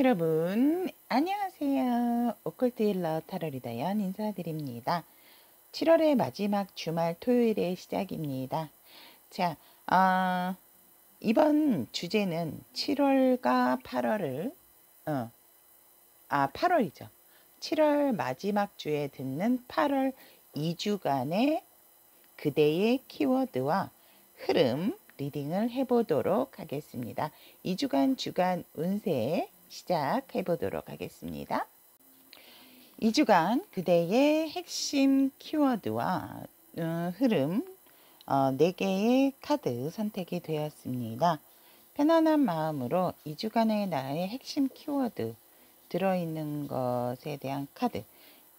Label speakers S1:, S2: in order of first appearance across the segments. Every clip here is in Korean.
S1: 여러분 안녕하세요. 오컬트 힐러 타로 리더 연 인사드립니다. 7월의 마지막 주말 토요일의 시작입니다. 자, 이번 주제는 7월과 8월을 8월이죠. 7월 마지막 주에 듣는 8월 2주간의 그대의 키워드와 흐름 리딩을 해보도록 하겠습니다. 2주간 주간 운세 시작해보도록 하겠습니다. 2주간 그대의 핵심 키워드와 흐름 4개의 카드 선택이 되었습니다. 편안한 마음으로 2주간의 나의 핵심 키워드 들어있는 것에 대한 카드,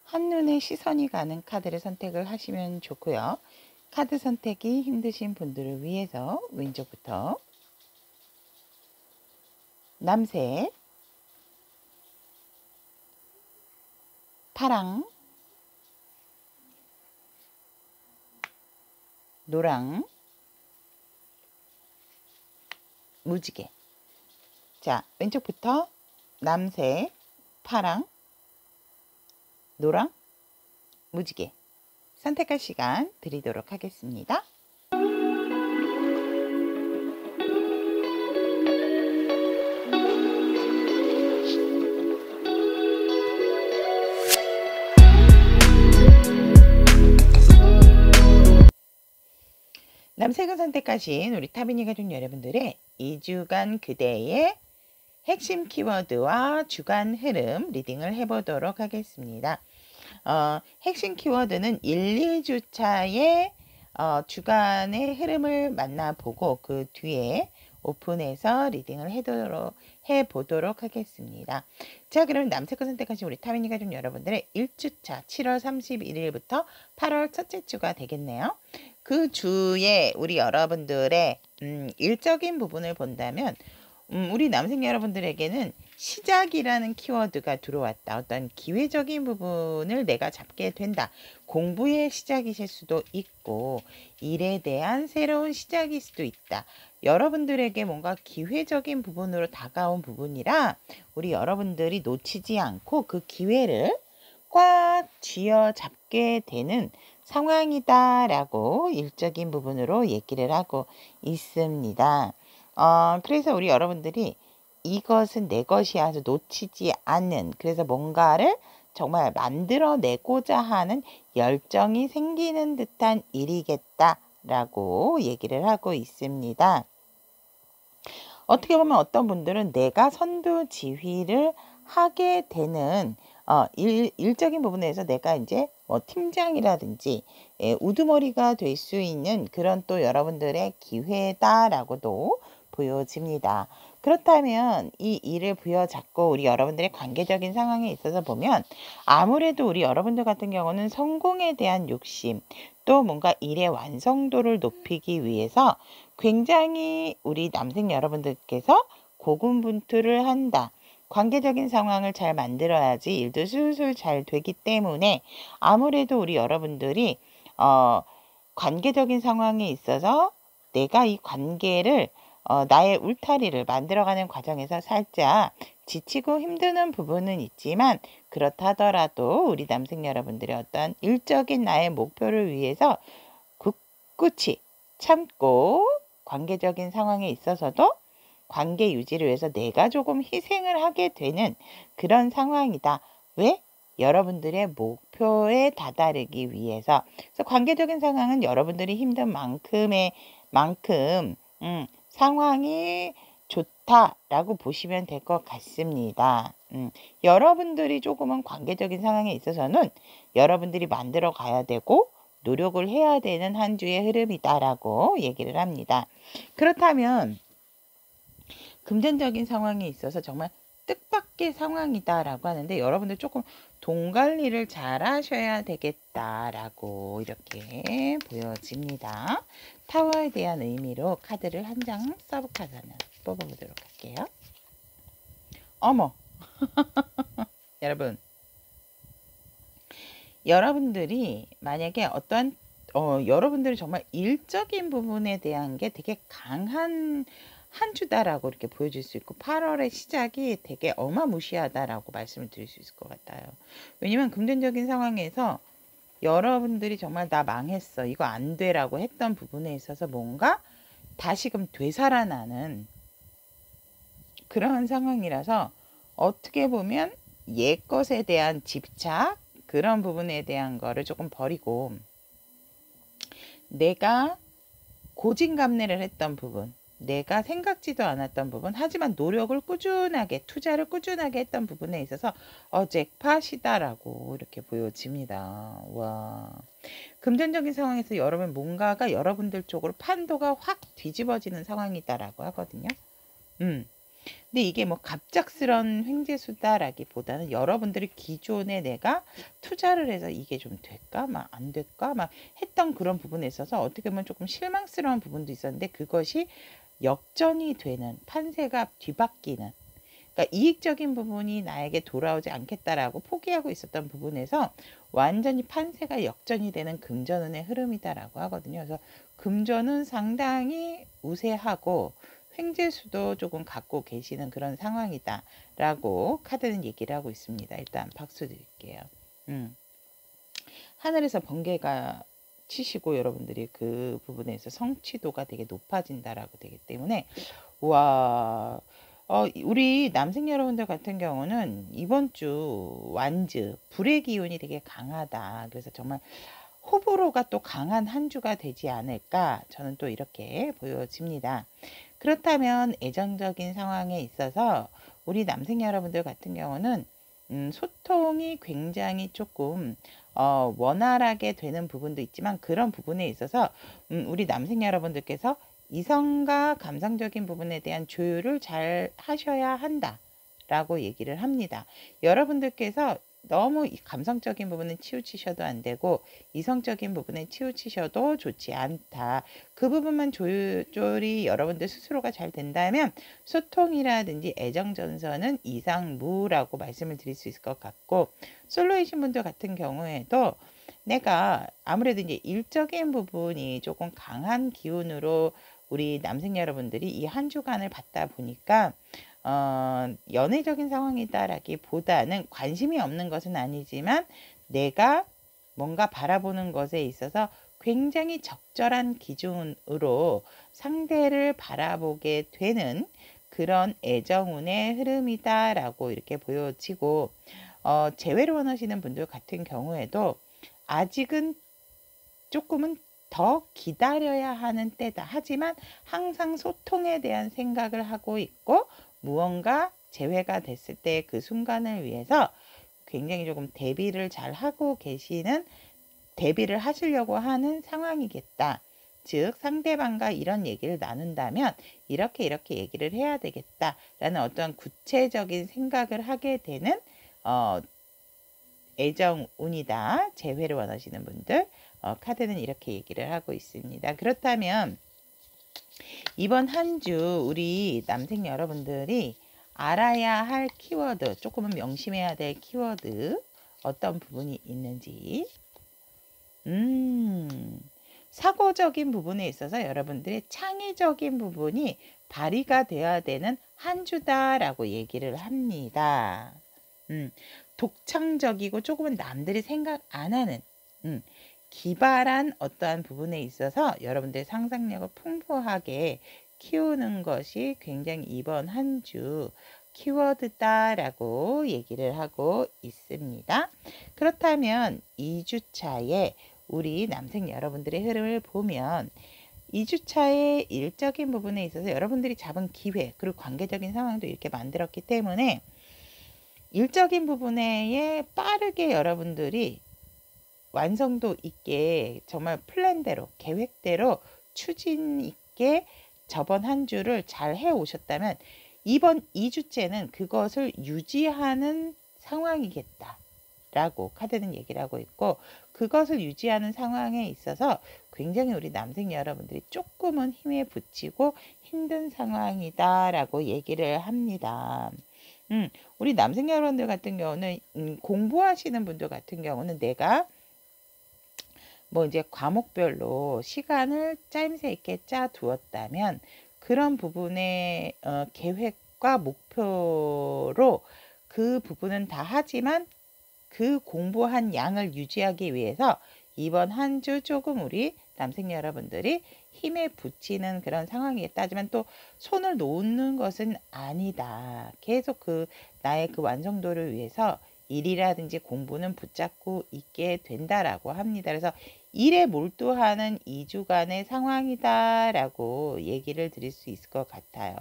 S1: 한눈에 시선이 가는 카드를 선택을 하시면 좋고요. 카드 선택이 힘드신 분들을 위해서 왼쪽부터 남색, 파랑, 노랑, 무지개. 자, 왼쪽부터 남색, 파랑, 노랑, 무지개 선택할 시간 드리도록 하겠습니다. 남색을 선택하신 우리 타비니 가족 여러분들의 2주간 그대의 핵심 키워드와 주간 흐름 리딩을 해보도록 하겠습니다. 핵심 키워드는 1, 2주차의 주간의 흐름을 만나보고 그 뒤에 오픈해서 리딩을 해보도록 하겠습니다. 자, 그럼 남색을 선택하신 우리 타미니 가족 여러분들의 1주차 7월 31일부터 8월 첫째 주가 되겠네요. 그 주에 우리 여러분들의 일적인 부분을 본다면 우리 남색 여러분들에게는 시작이라는 키워드가 들어왔다. 어떤 기회적인 부분을 내가 잡게 된다. 공부의 시작이실 수도 있고 일에 대한 새로운 시작일 수도 있다. 여러분들에게 뭔가 기회적인 부분으로 다가온 부분이라 우리 여러분들이 놓치지 않고 그 기회를 꽉 쥐어 잡게 되는 상황이다라고 일적인 부분으로 얘기를 하고 있습니다. 그래서 우리 여러분들이 이것은 내 것이야 해서 놓치지 않는, 그래서 뭔가를 정말 만들어내고자 하는 열정이 생기는 듯한 일이겠다라고 얘기를 하고 있습니다. 어떻게 보면 어떤 분들은 내가 선두 지휘를 하게 되는 일적인 부분에서 내가 이제 팀장이라든지 우두머리가 될 수 있는 그런 또 여러분들의 기회다라고도 보여집니다. 그렇다면 이 일을 부여잡고 우리 여러분들의 관계적인 상황에 있어서 보면 아무래도 우리 여러분들 같은 경우는 성공에 대한 욕심, 또 뭔가 일의 완성도를 높이기 위해서 굉장히 우리 남색 여러분들께서 고군분투를 한다. 관계적인 상황을 잘 만들어야지 일도 술술 잘 되기 때문에 아무래도 우리 여러분들이 관계적인 상황에 있어서 내가 이 관계를 나의 울타리를 만들어가는 과정에서 살짝 지치고 힘드는 부분은 있지만 그렇다 하더라도 우리 남색 여러분들의 어떤 일적인 나의 목표를 위해서 굳굳이 참고 관계적인 상황에 있어서도 관계 유지를 위해서 내가 조금 희생을 하게 되는 그런 상황이다. 왜? 여러분들의 목표에 다다르기 위해서. 그래서 관계적인 상황은 여러분들이 힘든 만큼 상황이 좋다라고 보시면 될 것 같습니다. 여러분들이 조금은 관계적인 상황에 있어서는 여러분들이 만들어 가야 되고 노력을 해야 되는 한 주의 흐름이다라고 얘기를 합니다. 그렇다면 금전적인 상황에 있어서 정말 뜻밖의 상황이다라고 하는데 여러분들 조금 돈 관리를 잘 하셔야 되겠다라고 이렇게 보여집니다. 타워에 대한 의미로 카드를 한 장 서브카드 하나 뽑아보도록 할게요. 어머 여러분들이 만약에 어떠한 여러분들이 정말 일적인 부분에 대한 게 되게 강한 한 주다라고 이렇게 보여질 수 있고 8월의 시작이 되게 어마무시하다라고 말씀을 드릴 수 있을 것 같아요. 왜냐면 금전적인 상황에서 여러분들이 정말 나 망했어, 이거 안 돼라고 했던 부분에 있어서 뭔가 다시금 되살아나는 그런 상황이라서 어떻게 보면 옛 것에 대한 집착, 그런 부분에 대한 거를 조금 버리고 내가 고진감래를 했던 부분, 내가 생각지도 않았던 부분, 하지만 노력을 꾸준하게, 투자를 꾸준하게 했던 부분에 있어서 잭팟이다라고 이렇게 보여집니다. 와, 금전적인 상황에서 여러분 뭔가가 여러분들 쪽으로 판도가 확 뒤집어지는 상황이다라고 하거든요. 근데 이게 뭐 갑작스런 횡재수다라기보다는 여러분들이 기존에 내가 투자를 해서 이게 좀 될까? 막 안 될까? 막 했던 그런 부분에 있어서 어떻게 보면 조금 실망스러운 부분도 있었는데 그것이 역전이 되는, 판세가 뒤바뀌는, 그러니까 이익적인 부분이 나에게 돌아오지 않겠다라고 포기하고 있었던 부분에서 완전히 판세가 역전이 되는 금전운의 흐름이다라고 하거든요. 그래서 금전은 상당히 우세하고 횡재수도 조금 갖고 계시는 그런 상황이다 라고 카드는 얘기를 하고 있습니다. 일단 박수 드릴게요. 하늘에서 번개가 치시고 여러분들이 그 부분에서 성취도가 되게 높아진다라고 되기 때문에 와, 우리 남생 여러분들 같은 경우는 이번 주 완즈 불의 기운이 되게 강하다. 그래서 정말 호불호가 또 강한 한 주가 되지 않을까, 저는 또 이렇게 보여집니다. 그렇다면 애정적인 상황에 있어서 우리 남생 여러분들 같은 경우는 소통이 굉장히 조금 원활하게 되는 부분도 있지만 그런 부분에 있어서 우리 남생 여러분들께서 이성과 감성적인 부분에 대한 조율을 잘 하셔야 한다 라고 얘기를 합니다. 여러분들께서 너무 감성적인 부분은 치우치셔도 안 되고 이성적인 부분에 치우치셔도 좋지 않다. 그 부분만 조율이 여러분들 스스로가 잘 된다면 소통이라든지 애정전선은 이상무라고 말씀을 드릴 수 있을 것 같고, 솔로이신 분들 같은 경우에도 내가 아무래도 이제 일적인 부분이 조금 강한 기운으로 우리 남생 여러분들이 이 한 주간을 받다 보니까 연애적인 상황이다라기보다는 관심이 없는 것은 아니지만 내가 뭔가 바라보는 것에 있어서 굉장히 적절한 기준으로 상대를 바라보게 되는 그런 애정운의 흐름이다라고 이렇게 보여지고, 재회를 원하시는 분들 같은 경우에도 아직은 조금은 더 기다려야 하는 때다. 하지만 항상 소통에 대한 생각을 하고 있고 무언가 재회가 됐을 때 그 순간을 위해서 굉장히 조금 대비를 잘 하고 계시는, 대비를 하시려고 하는 상황이겠다. 즉 상대방과 이런 얘기를 나눈다면 이렇게 얘기를 해야 되겠다라는 어떤 구체적인 생각을 하게 되는 애정운이다. 재회를 원하시는 분들 카드는 이렇게 얘기를 하고 있습니다. 그렇다면 이번 한 주 우리 남생 여러분들이 알아야 할 키워드, 조금은 명심해야 될 키워드 어떤 부분이 있는지, 사고적인 부분에 있어서 여러분들의 창의적인 부분이 발휘가 되어야 되는 한 주다라고 얘기를 합니다. 독창적이고 조금은 남들이 생각 안 하는 기발한 어떠한 부분에 있어서 여러분들의 상상력을 풍부하게 키우는 것이 굉장히 이번 한 주 키워드다라고 얘기를 하고 있습니다. 그렇다면 2주차에 우리 남생 여러분들의 흐름을 보면 2주차의 일적인 부분에 있어서 여러분들이 잡은 기회 그리고 관계적인 상황도 이렇게 만들었기 때문에 일적인 부분에 빠르게 여러분들이 완성도 있게 정말 플랜대로 계획대로 추진 있게 저번 한 주를 잘 해오셨다면 이번 2주째는 그것을 유지하는 상황이겠다 라고 카드는 얘기를 하고 있고, 그것을 유지하는 상황에 있어서 굉장히 우리 남생 여러분들이 조금은 힘에 부치고 힘든 상황이다 라고 얘기를 합니다. 우리 남생 여러분들 같은 경우는 공부하시는 분들 같은 경우는 내가 뭐 이제 과목별로 시간을 짜임새 있게 짜 두었다면 그런 부분의 계획과 목표로 그 부분은 다 하지만 그 공부한 양을 유지하기 위해서 이번 한 주 조금 우리 남생 여러분들이 힘에 부치는 그런 상황이겠다지만 또 손을 놓는 것은 아니다. 계속 나의 그 완성도를 위해서 일이라든지 공부는 붙잡고 있게 된다라고 합니다. 그래서 일에 몰두하는 2주간의 상황이다라고 얘기를 드릴 수 있을 것 같아요.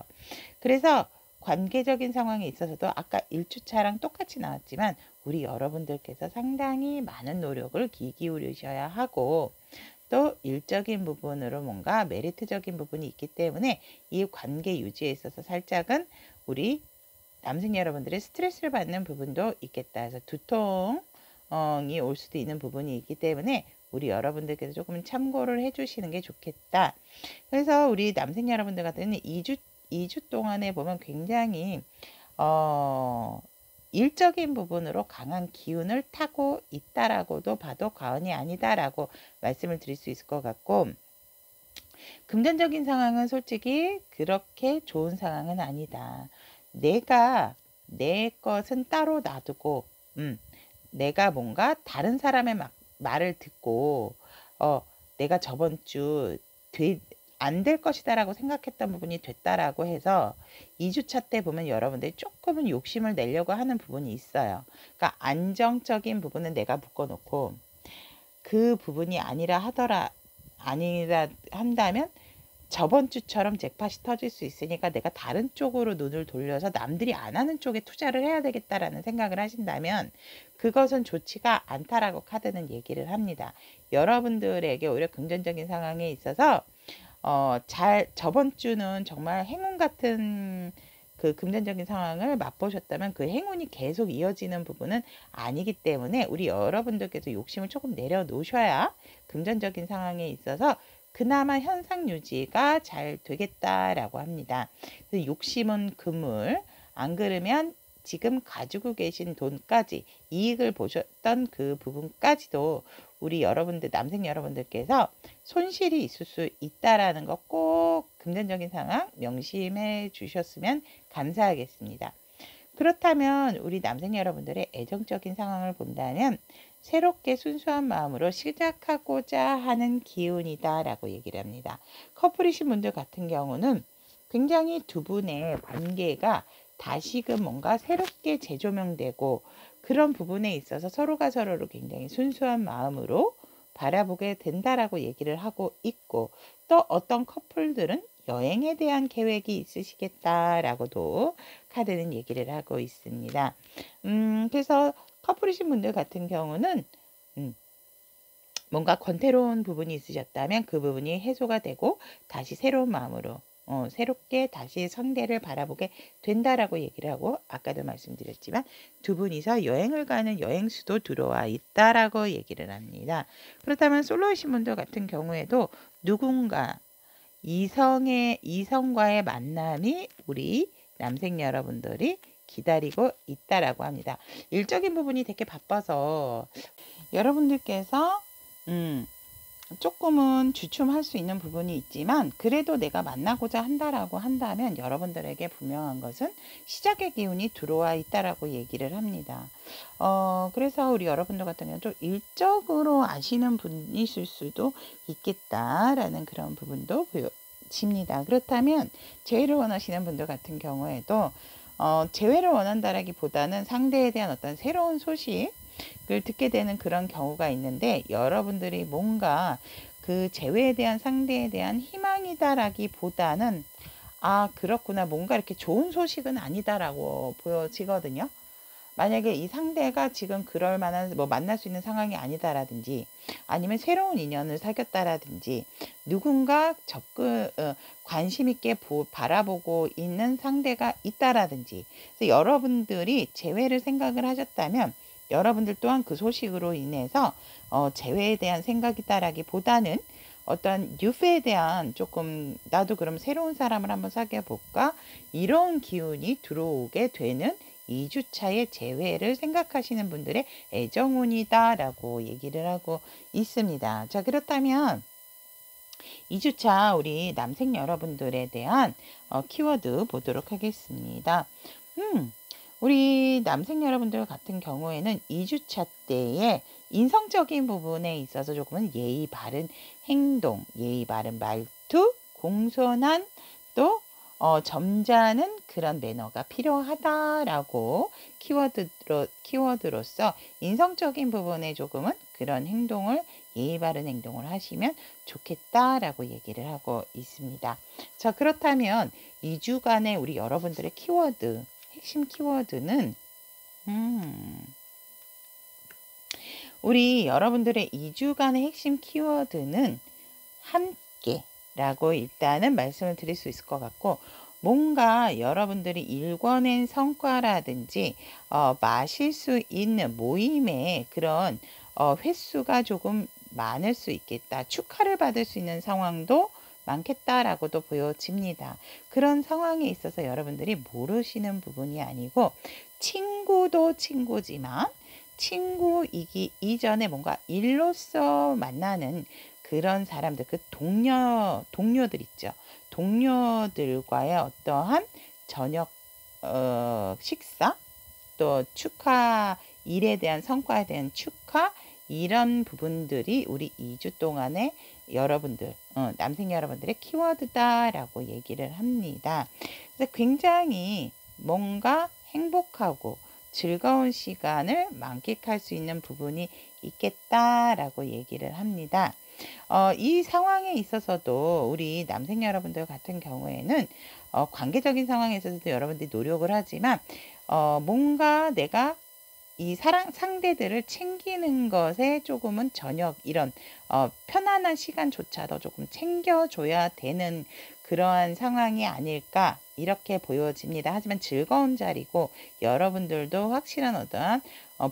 S1: 그래서 관계적인 상황에 있어서도 아까 1주차랑 똑같이 나왔지만 우리 여러분들께서 상당히 많은 노력을 기울이셔야 하고 또 일적인 부분으로 뭔가 메리트적인 부분이 있기 때문에 이 관계 유지에 있어서 살짝은 우리 남성 여러분들의 스트레스를 받는 부분도 있겠다. 그래서 두통이 올 수도 있는 부분이 있기 때문에 우리 여러분들께서 조금 참고를 해주시는 게 좋겠다. 그래서 우리 남성 여러분들 같은 경우는 2주 동안에 보면 굉장히 일적인 부분으로 강한 기운을 타고 있다라고도 봐도 과언이 아니다라고 말씀을 드릴 수 있을 것 같고, 금전적인 상황은 솔직히 그렇게 좋은 상황은 아니다. 내가 내 것은 따로 놔두고 내가 뭔가 다른 사람의 말을 듣고 내가 저번 주 안 될 것이다 라고 생각했던 부분이 됐다라고 해서 2주차 때 보면 여러분들이 조금은 욕심을 내려고 하는 부분이 있어요. 그러니까 안정적인 부분은 내가 묶어놓고 그 부분이 아니라 한다면 저번 주처럼 잭팟이 터질 수 있으니까 내가 다른 쪽으로 눈을 돌려서 남들이 안 하는 쪽에 투자를 해야 되겠다라는 생각을 하신다면 그것은 좋지가 않다라고 카드는 얘기를 합니다. 여러분들에게 오히려 긍정적인 상황에 있어서 저번 주는 정말 행운 같은 그 금전적인 상황을 맛보셨다면 그 행운이 계속 이어지는 부분은 아니기 때문에 우리 여러분들께서 욕심을 조금 내려놓으셔야 금전적인 상황에 있어서 그나마 현상 유지가 잘 되겠다라고 합니다. 욕심은 그물, 안 그러면 지금 가지고 계신 돈까지 이익을 보셨던 그 부분까지도 우리 여러분들 남생 여러분들께서 손실이 있을 수 있다라는 거 꼭 금전적인 상황 명심해 주셨으면 감사하겠습니다. 그렇다면 우리 남생 여러분들의 애정적인 상황을 본다면 새롭게 순수한 마음으로 시작하고자 하는 기운이다 라고 얘기를 합니다. 커플이신 분들 같은 경우는 굉장히 두 분의 관계가 다시금 뭔가 새롭게 재조명되고 그런 부분에 있어서 서로가 서로를 굉장히 순수한 마음으로 바라보게 된다라고 얘기를 하고 있고, 또 어떤 커플들은 여행에 대한 계획이 있으시겠다라고도 카드는 얘기를 하고 있습니다. 그래서 커플이신 분들 같은 경우는 뭔가 권태로운 부분이 있으셨다면 그 부분이 해소가 되고 다시 새로운 마음으로 새롭게 다시 상대를 바라보게 된다라고 얘기를 하고, 아까도 말씀드렸지만 두 분이서 여행을 가는 여행수도 들어와 있다라고 얘기를 합니다. 그렇다면 솔로이신 분들 같은 경우에도 누군가 이성과의 만남이 우리 남생 여러분들이 기다리고 있다라고 합니다. 일적인 부분이 되게 바빠서 여러분들께서 조금은 주춤할 수 있는 부분이 있지만 그래도 내가 만나고자 한다라고 한다면 여러분들에게 분명한 것은 시작의 기운이 들어와 있다라고 얘기를 합니다. 그래서 우리 여러분들 같은 경우는 좀 일적으로 아시는 분이실 수도 있겠다라는 그런 부분도 보여집니다. 그렇다면 재회를 원하시는 분들 같은 경우에도 재회를 원한다라기보다는 상대에 대한 어떤 새로운 소식 을 듣게 되는 그런 경우가 있는데, 여러분들이 뭔가 그 재회에 대한 상대에 대한 희망이다라기보다는 그렇구나, 뭔가 이렇게 좋은 소식은 아니다라고 보여지거든요. 만약에 이 상대가 지금 그럴 만한 만날 수 있는 상황이 아니다라든지 아니면 새로운 인연을 사귀었다라든지 누군가 관심 있게 바라보고 있는 상대가 있다라든지, 그래서 여러분들이 재회를 생각을 하셨다면 여러분들 또한 그 소식으로 인해서 재회에 대한 생각이다라기보다는 어떤 뉴페에 대한 조금 나도 그럼 새로운 사람을 한번 사귀어 볼까, 이런 기운이 들어오게 되는 2주차의 재회를 생각하시는 분들의 애정운이다 라고 얘기를 하고 있습니다. 자, 그렇다면 2주차 우리 남생 여러분들에 대한 키워드 보도록 하겠습니다. 우리 남생 여러분들 같은 경우에는 2주차 때에 인성적인 부분에 있어서 조금은 예의 바른 행동, 예의 바른 말투, 공손한 또 점잖은 그런 매너가 필요하다라고 키워드로서 인성적인 부분에 조금은 그런 행동을 예의 바른 행동을 하시면 좋겠다라고 얘기를 하고 있습니다. 자, 그렇다면 2주간의 우리 여러분들의 키워드, 핵심 키워드는 우리 여러분들의 2주간의 핵심 키워드는 함께라고 일단은 말씀을 드릴 수 있을 것 같고, 뭔가 여러분들이 일궈낸 성과라든지 마실 수 있는 모임의 그런 횟수가 조금 많을 수 있겠다. 축하를 받을 수 있는 상황도 많겠다라고도 보여집니다. 그런 상황에 있어서 여러분들이 모르시는 부분이 아니고, 친구도 친구지만 친구이기 이전에 뭔가 일로서 만나는 그런 사람들, 그 동료들 있죠. 동료들과의 어떠한 저녁 식사, 또 축하, 일에 대한 성과에 대한 축하, 이런 부분들이 우리 2주 동안에 여러분들, 남생 여러분들의 키워드다라고 얘기를 합니다. 그래서 굉장히 뭔가 행복하고 즐거운 시간을 만끽할 수 있는 부분이 있겠다라고 얘기를 합니다. 이 상황에 있어서도 우리 남생 여러분들 같은 경우에는 관계적인 상황에 있어서도 여러분들이 노력을 하지만 뭔가 내가 이 상대들을 챙기는 것에 조금은 저녁 이런 편안한 시간조차도 조금 챙겨줘야 되는 그러한 상황이 아닐까 이렇게 보여집니다. 하지만 즐거운 자리고 여러분들도 확실한 어떠한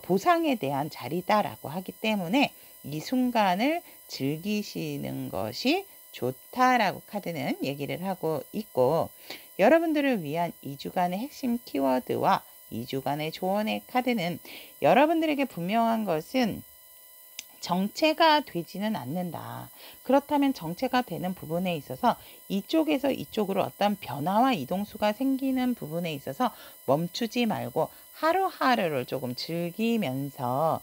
S1: 보상에 대한 자리다라고 하기 때문에 이 순간을 즐기시는 것이 좋다라고 카드는 얘기를 하고 있고, 여러분들을 위한 2주간의 핵심 키워드와 2주간의 조언의 카드는 여러분들에게 분명한 것은 정체가 되지는 않는다. 그렇다면 정체가 되는 부분에 있어서 이쪽에서 이쪽으로 어떤 변화와 이동수가 생기는 부분에 있어서 멈추지 말고 하루하루를 조금 즐기면서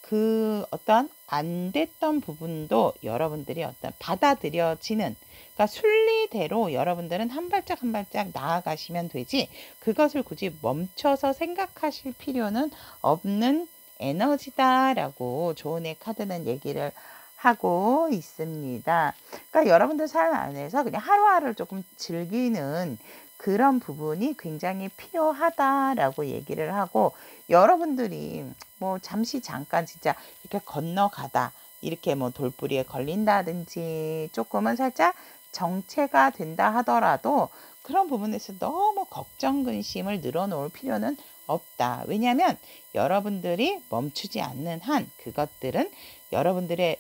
S1: 그 어떤 안 됐던 부분도 여러분들이 어떤 받아들여지는, 그러니까 순리대로 여러분들은 한 발짝 한 발짝 나아가시면 되지 그것을 굳이 멈춰서 생각하실 필요는 없는 에너지다라고 조언의 카드는 얘기를 하고 있습니다. 그러니까 여러분들 삶 안에서 그냥 하루하루를 조금 즐기는 그런 부분이 굉장히 필요하다라고 얘기를 하고, 여러분들이 뭐 잠깐 진짜 이렇게 건너가다 이렇게 뭐 돌부리에 걸린다든지 조금은 살짝 정체가 된다 하더라도 그런 부분에서 너무 걱정 근심을 늘어놓을 필요는 없다. 왜냐하면 여러분들이 멈추지 않는 한 그것들은 여러분들의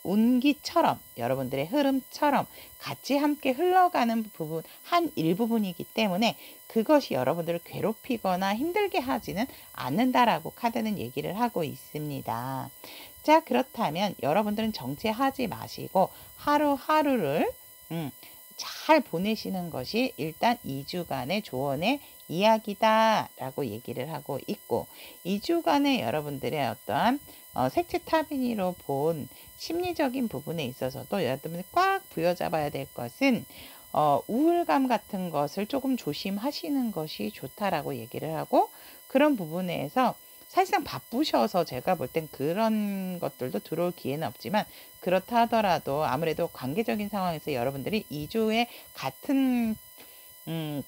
S1: 운기처럼, 여러분들의 흐름처럼 같이 함께 흘러가는 부분, 한 일부분이기 때문에 그것이 여러분들을 괴롭히거나 힘들게 하지는 않는다라고 카드는 얘기를 하고 있습니다. 자, 그렇다면 여러분들은 정체하지 마시고 하루하루를 잘 보내시는 것이 일단 2주간의 조언의 이야기다라고 얘기를 하고 있고, 2주간의 여러분들의 어떠한 색채 타비니로 본 심리적인 부분에 있어서도 여러분들이 꽉 부여잡아야 될 것은 우울감 같은 것을 조금 조심하시는 것이 좋다라고 얘기를 하고, 그런 부분에서 사실상 바쁘셔서 제가 볼 땐 그런 것들도 들어올 기회는 없지만, 그렇다 하더라도 아무래도 관계적인 상황에서 여러분들이 2주에 같은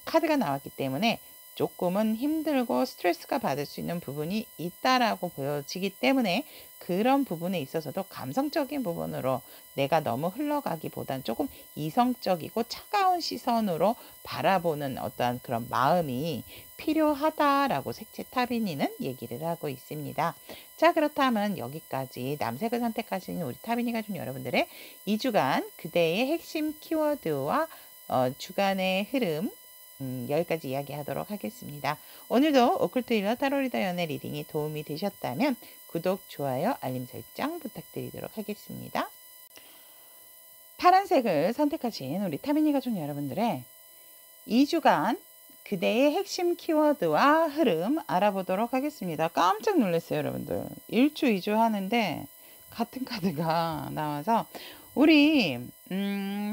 S1: 카드가 나왔기 때문에 조금은 힘들고 스트레스가 받을 수 있는 부분이 있다라고 보여지기 때문에 그런 부분에 있어서도 감성적인 부분으로 내가 너무 흘러가기보단 조금 이성적이고 차가운 시선으로 바라보는 어떠한 그런 마음이 필요하다라고 색채 타비니는 얘기를 하고 있습니다. 자, 그렇다면 여기까지 남색을 선택하시는 우리 타비니 가족 여러분들의 2주간 그대의 핵심 키워드와 주간의 흐름 여기까지 이야기하도록 하겠습니다. 오늘도 오컬트 힐러 타로리더 연애 리딩이 도움이 되셨다면 구독, 좋아요, 알림 설정 부탁드리도록 하겠습니다. 파란색을 선택하신 우리 타미니 가족 여러분들의 2주간 그대의 핵심 키워드와 흐름 알아보도록 하겠습니다. 깜짝 놀랐어요, 여러분들. 1주, 2주 하는데 같은 카드가 나와서 우리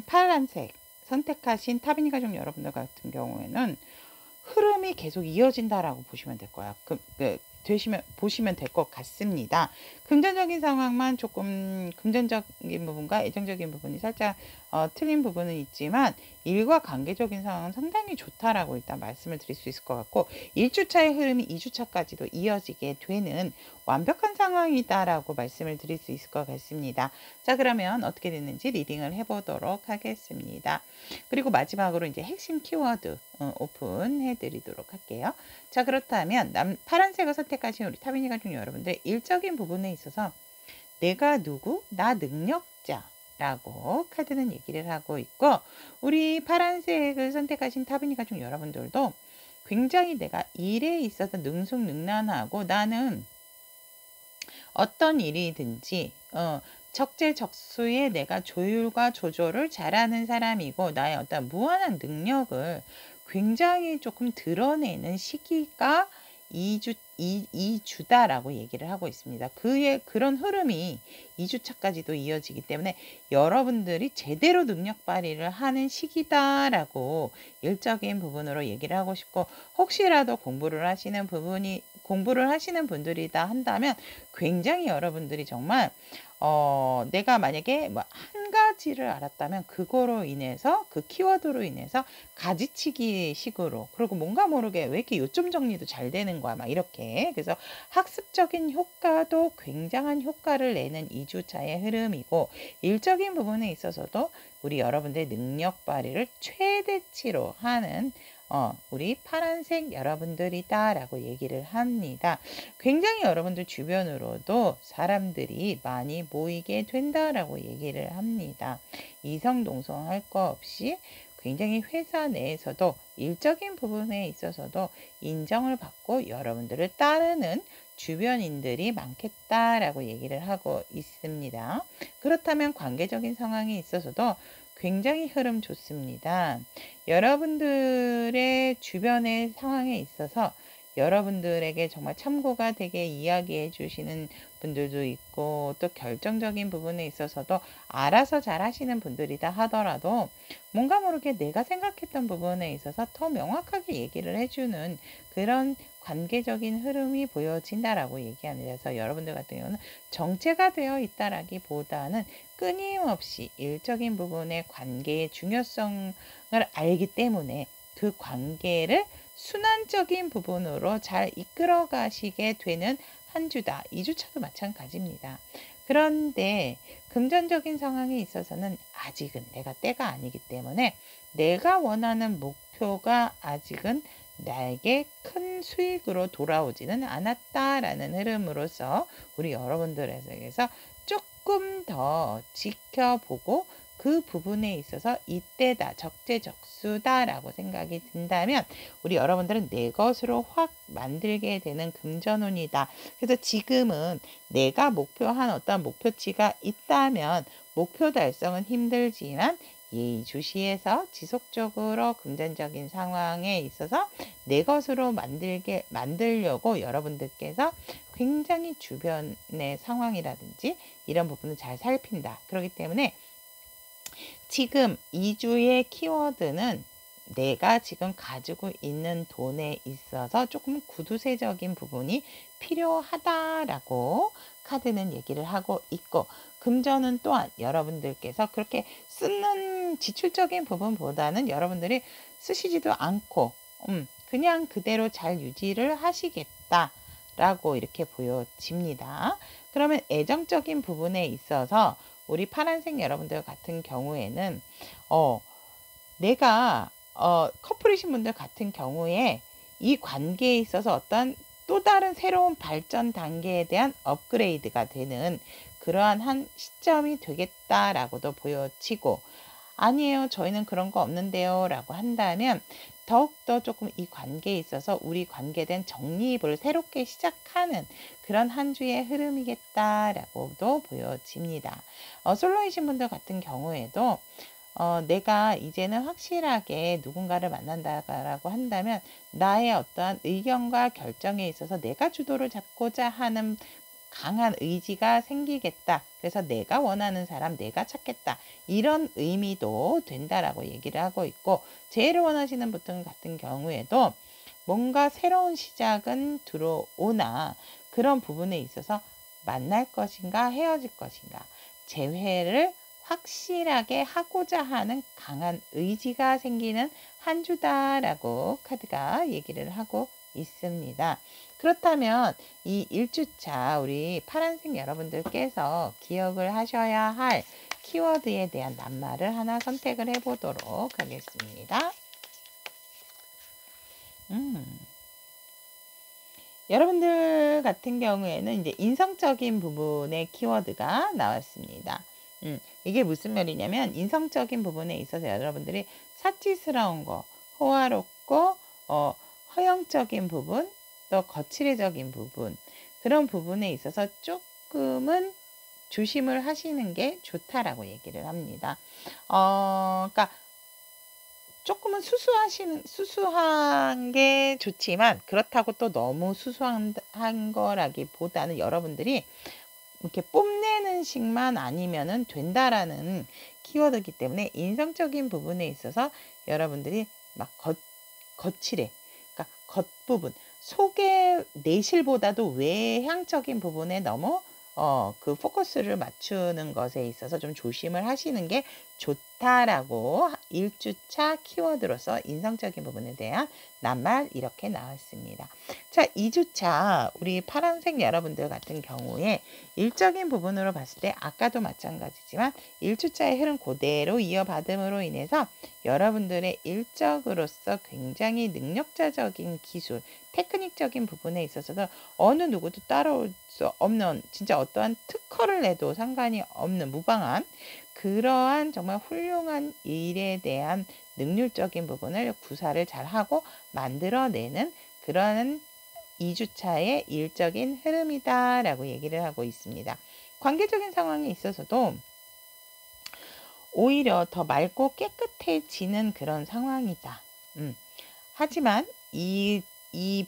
S1: 파란색 선택하신 타비니 가족 여러분들 같은 경우에는 흐름이 계속 이어진다라고 보시면 될 거야. 보시면 될 것 같습니다. 금전적인 상황만 조금 금전적인 부분과 애정적인 부분이 살짝 틀린 부분은 있지만 일과 관계적인 상황은 상당히 좋다라고 일단 말씀을 드릴 수 있을 것 같고 1주차의 흐름이 2주차까지도 이어지게 되는 완벽한 상황이다라고 말씀을 드릴 수 있을 것 같습니다. 자, 그러면 어떻게 됐는지 리딩을 해보도록 하겠습니다. 그리고 마지막으로 이제 핵심 키워드 오픈해 드리도록 할게요. 자, 그렇다면 파란색을 선택하신 우리 타비니 가족 여러분들 일적인 부분에 있어서 내가 누구? 나 능력자 라고 카드는 얘기를 하고 있고 우리 파란색을 선택하신 타비니 가족 여러분들도 굉장히 내가 일에 있어서 능숙능란하고 나는 어떤 일이든지 적재적소에 내가 조율과 조절을 잘하는 사람이고 나의 어떤 무한한 능력을 굉장히 조금 드러내는 시기가 2주다라고 얘기를 하고 있습니다. 그런 흐름이 2주차까지도 이어지기 때문에 여러분들이 제대로 능력 발휘를 하는 시기다라고 일적인 부분으로 얘기를 하고 싶고 혹시라도 공부를 하시는 분들이다 한다면 굉장히 여러분들이 정말 내가 만약에 뭐 한 가지를 알았다면 그거로 인해서 그 키워드로 인해서 가지치기 식으로 그리고 뭔가 모르게 왜 이렇게 요점 정리도 잘 되는 거야 막 이렇게 그래서 학습적인 효과도 굉장한 효과를 내는 2주차의 흐름이고 일적인 부분에 있어서도 우리 여러분들의 능력 발휘를 최대치로 하는 우리 파란색 여러분들이다 라고 얘기를 합니다. 굉장히 여러분들 주변으로도 사람들이 많이 모이게 된다라고 얘기를 합니다. 이성동성 할 거 없이 굉장히 회사 내에서도 일적인 부분에 있어서도 인정을 받고 여러분들을 따르는 주변인들이 많겠다라고 얘기를 하고 있습니다. 그렇다면 관계적인 상황에 있어서도 굉장히 흐름 좋습니다. 여러분들의 주변의 상황에 있어서 여러분들에게 정말 참고가 되게 이야기해 주시는 분들도 있고 또 결정적인 부분에 있어서도 알아서 잘 하시는 분들이다 하더라도 뭔가 모르게 내가 생각했던 부분에 있어서 더 명확하게 얘기를 해주는 그런 관계적인 흐름이 보여진다라고 얘기합니다. 그래서 여러분들 같은 경우는 정체가 되어 있다라기보다는 끊임없이 일적인 부분의 관계의 중요성을 알기 때문에 그 관계를 순환적인 부분으로 잘 이끌어 가시게 되는 한 주다. 2주차도 마찬가지입니다. 그런데 금전적인 상황에 있어서는 아직은 내가 때가 아니기 때문에 내가 원하는 목표가 아직은 나에게 큰 수익으로 돌아오지는 않았다라는 흐름으로서 우리 여러분들에게서 조금 더 지켜보고 그 부분에 있어서 이때다 적재적소다라고 생각이 든다면 우리 여러분들은 내 것으로 확 만들게 되는 금전운이다. 그래서 지금은 내가 목표한 어떤 목표치가 있다면 목표 달성은 힘들지만 예의주시해서 지속적으로 금전적인 상황에 있어서 내 것으로 만들려고 여러분들께서 굉장히 주변의 상황이라든지 이런 부분을 잘 살핀다. 그렇기 때문에 지금 2주의 키워드는 내가 지금 가지고 있는 돈에 있어서 조금 구두쇠적인 부분이 필요하다라고 카드는 얘기를 하고 있고 금전은 또한 여러분들께서 그렇게 쓰는 지출적인 부분보다는 여러분들이 쓰시지도 않고 그냥 그대로 잘 유지를 하시겠다라고 이렇게 보여집니다. 그러면 애정적인 부분에 있어서 우리 파란색 여러분들 같은 경우에는 내가 커플이신 분들 같은 경우에 이 관계에 있어서 어떤 또 다른 새로운 발전 단계에 대한 업그레이드가 되는 그러한 한 시점이 되겠다라고도 보여지고 아니에요 저희는 그런 거 없는데요 라고 한다면 더욱더 조금 이 관계에 있어서 우리 관계된 정리입을 새롭게 시작하는 그런 한 주의 흐름이겠다라고도 보여집니다. 솔로이신 분들 같은 경우에도 내가 이제는 확실하게 누군가를 만난다라고 한다면 나의 어떠한 의견과 결정에 있어서 내가 주도를 잡고자 하는 강한 의지가 생기겠다. 그래서 내가 원하는 사람 내가 찾겠다. 이런 의미도 된다라고 얘기를 하고 있고, 재해를 원하시는 분들 같은 경우에도 뭔가 새로운 시작은 들어오나 그런 부분에 있어서 만날 것인가 헤어질 것인가 재회를 확실하게 하고자 하는 강한 의지가 생기는 한 주다라고 카드가 얘기를 하고 있습니다. 그렇다면 이 1주차 우리 파란색 여러분들께서 기억을 하셔야 할 키워드에 대한 낱말을 하나 선택을 해보도록 하겠습니다. 여러분들 같은 경우에는 이제 인성적인 부분의 키워드가 나왔습니다. 이게 무슨 말이냐면 인성적인 부분에 있어서 여러분들이 사치스러운 거, 호화롭고 허영적인 부분, 또 거칠애적인 부분, 그런 부분에 있어서 조금은 조심을 하시는 게 좋다라고 얘기를 합니다. 그러니까 조금은 수수한 게 좋지만 그렇다고 또 너무 수수한 거라기보다는 여러분들이 이렇게 뽐내는 식만 아니면은 된다라는 키워드이기 때문에 인성적인 부분에 있어서 여러분들이 막 거칠해, 그러니까 겉부분, 속의 내실보다도 외향적인 부분에 너무 그 포커스를 맞추는 것에 있어서 좀 조심을 하시는 게 좋다라고 1주차 키워드로서 인성적인 부분에 대한 낱말 이렇게 나왔습니다. 자, 2주차 우리 파란색 여러분들 같은 경우에 일적인 부분으로 봤을 때 아까도 마찬가지지만 1주차의 흐름 그대로 이어받음으로 인해서 여러분들의 일적으로서 굉장히 능력자적인 기술, 테크닉적인 부분에 있어서도 어느 누구도 따라올 수 없는, 진짜 어떠한 특허를 내도 상관이 없는 무방한 그러한 정말 훌륭한 일에 대한 능률적인 부분을 구사를 잘하고 만들어내는 그러한 2주차의 일적인 흐름이다라고 얘기를 하고 있습니다. 관계적인 상황에 있어서도 오히려 더 맑고 깨끗해지는 그런 상황이다. 하지만 이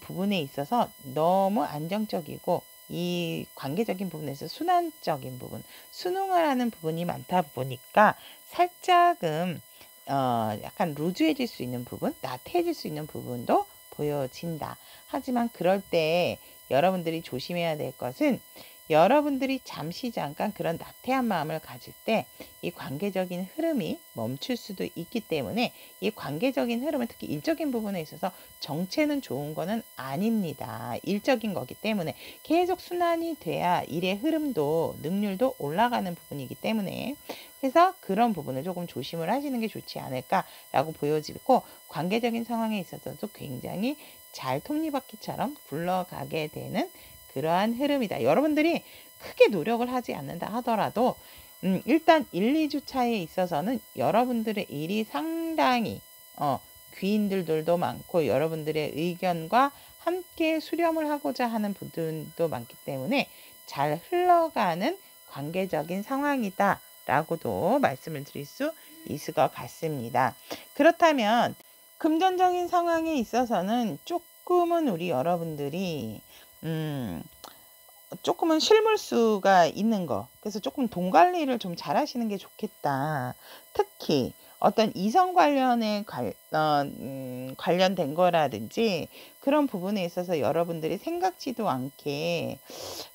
S1: 부분에 있어서 너무 안정적이고 이 관계적인 부분에서 순환적인 부분, 순응을 하는 부분이 많다 보니까 살짝은 약간 루즈해질 수 있는 부분, 나태해질 수 있는 부분도 보여진다. 하지만 그럴 때 여러분들이 조심해야 될 것은 여러분들이 잠시 잠깐 그런 나태한 마음을 가질 때 이 관계적인 흐름이 멈출 수도 있기 때문에 이 관계적인 흐름은 특히 일적인 부분에 있어서 정체는 좋은 거는 아닙니다. 일적인 거기 때문에 계속 순환이 돼야 일의 흐름도 능률도 올라가는 부분이기 때문에 그래서 그런 부분을 조금 조심을 하시는 게 좋지 않을까라고 보여지고 관계적인 상황에 있어서도 굉장히 잘 톱니바퀴처럼 굴러가게 되는 그러한 흐름이다. 여러분들이 크게 노력을 하지 않는다 하더라도 일단 1, 2주차에 있어서는 여러분들의 일이 상당히 귀인들도 많고 여러분들의 의견과 함께 수렴을 하고자 하는 분들도 많기 때문에 잘 흘러가는 관계적인 상황이다 라고도 말씀을 드릴 수 있을 것 같습니다. 그렇다면 금전적인 상황에 있어서는 조금은 우리 여러분들이 조금은 실물수가 있는 거, 그래서 조금 돈 관리를 좀 잘 하시는 게 좋겠다. 특히 어떤 이성 관련된 거라든지 그런 부분에 있어서 여러분들이 생각지도 않게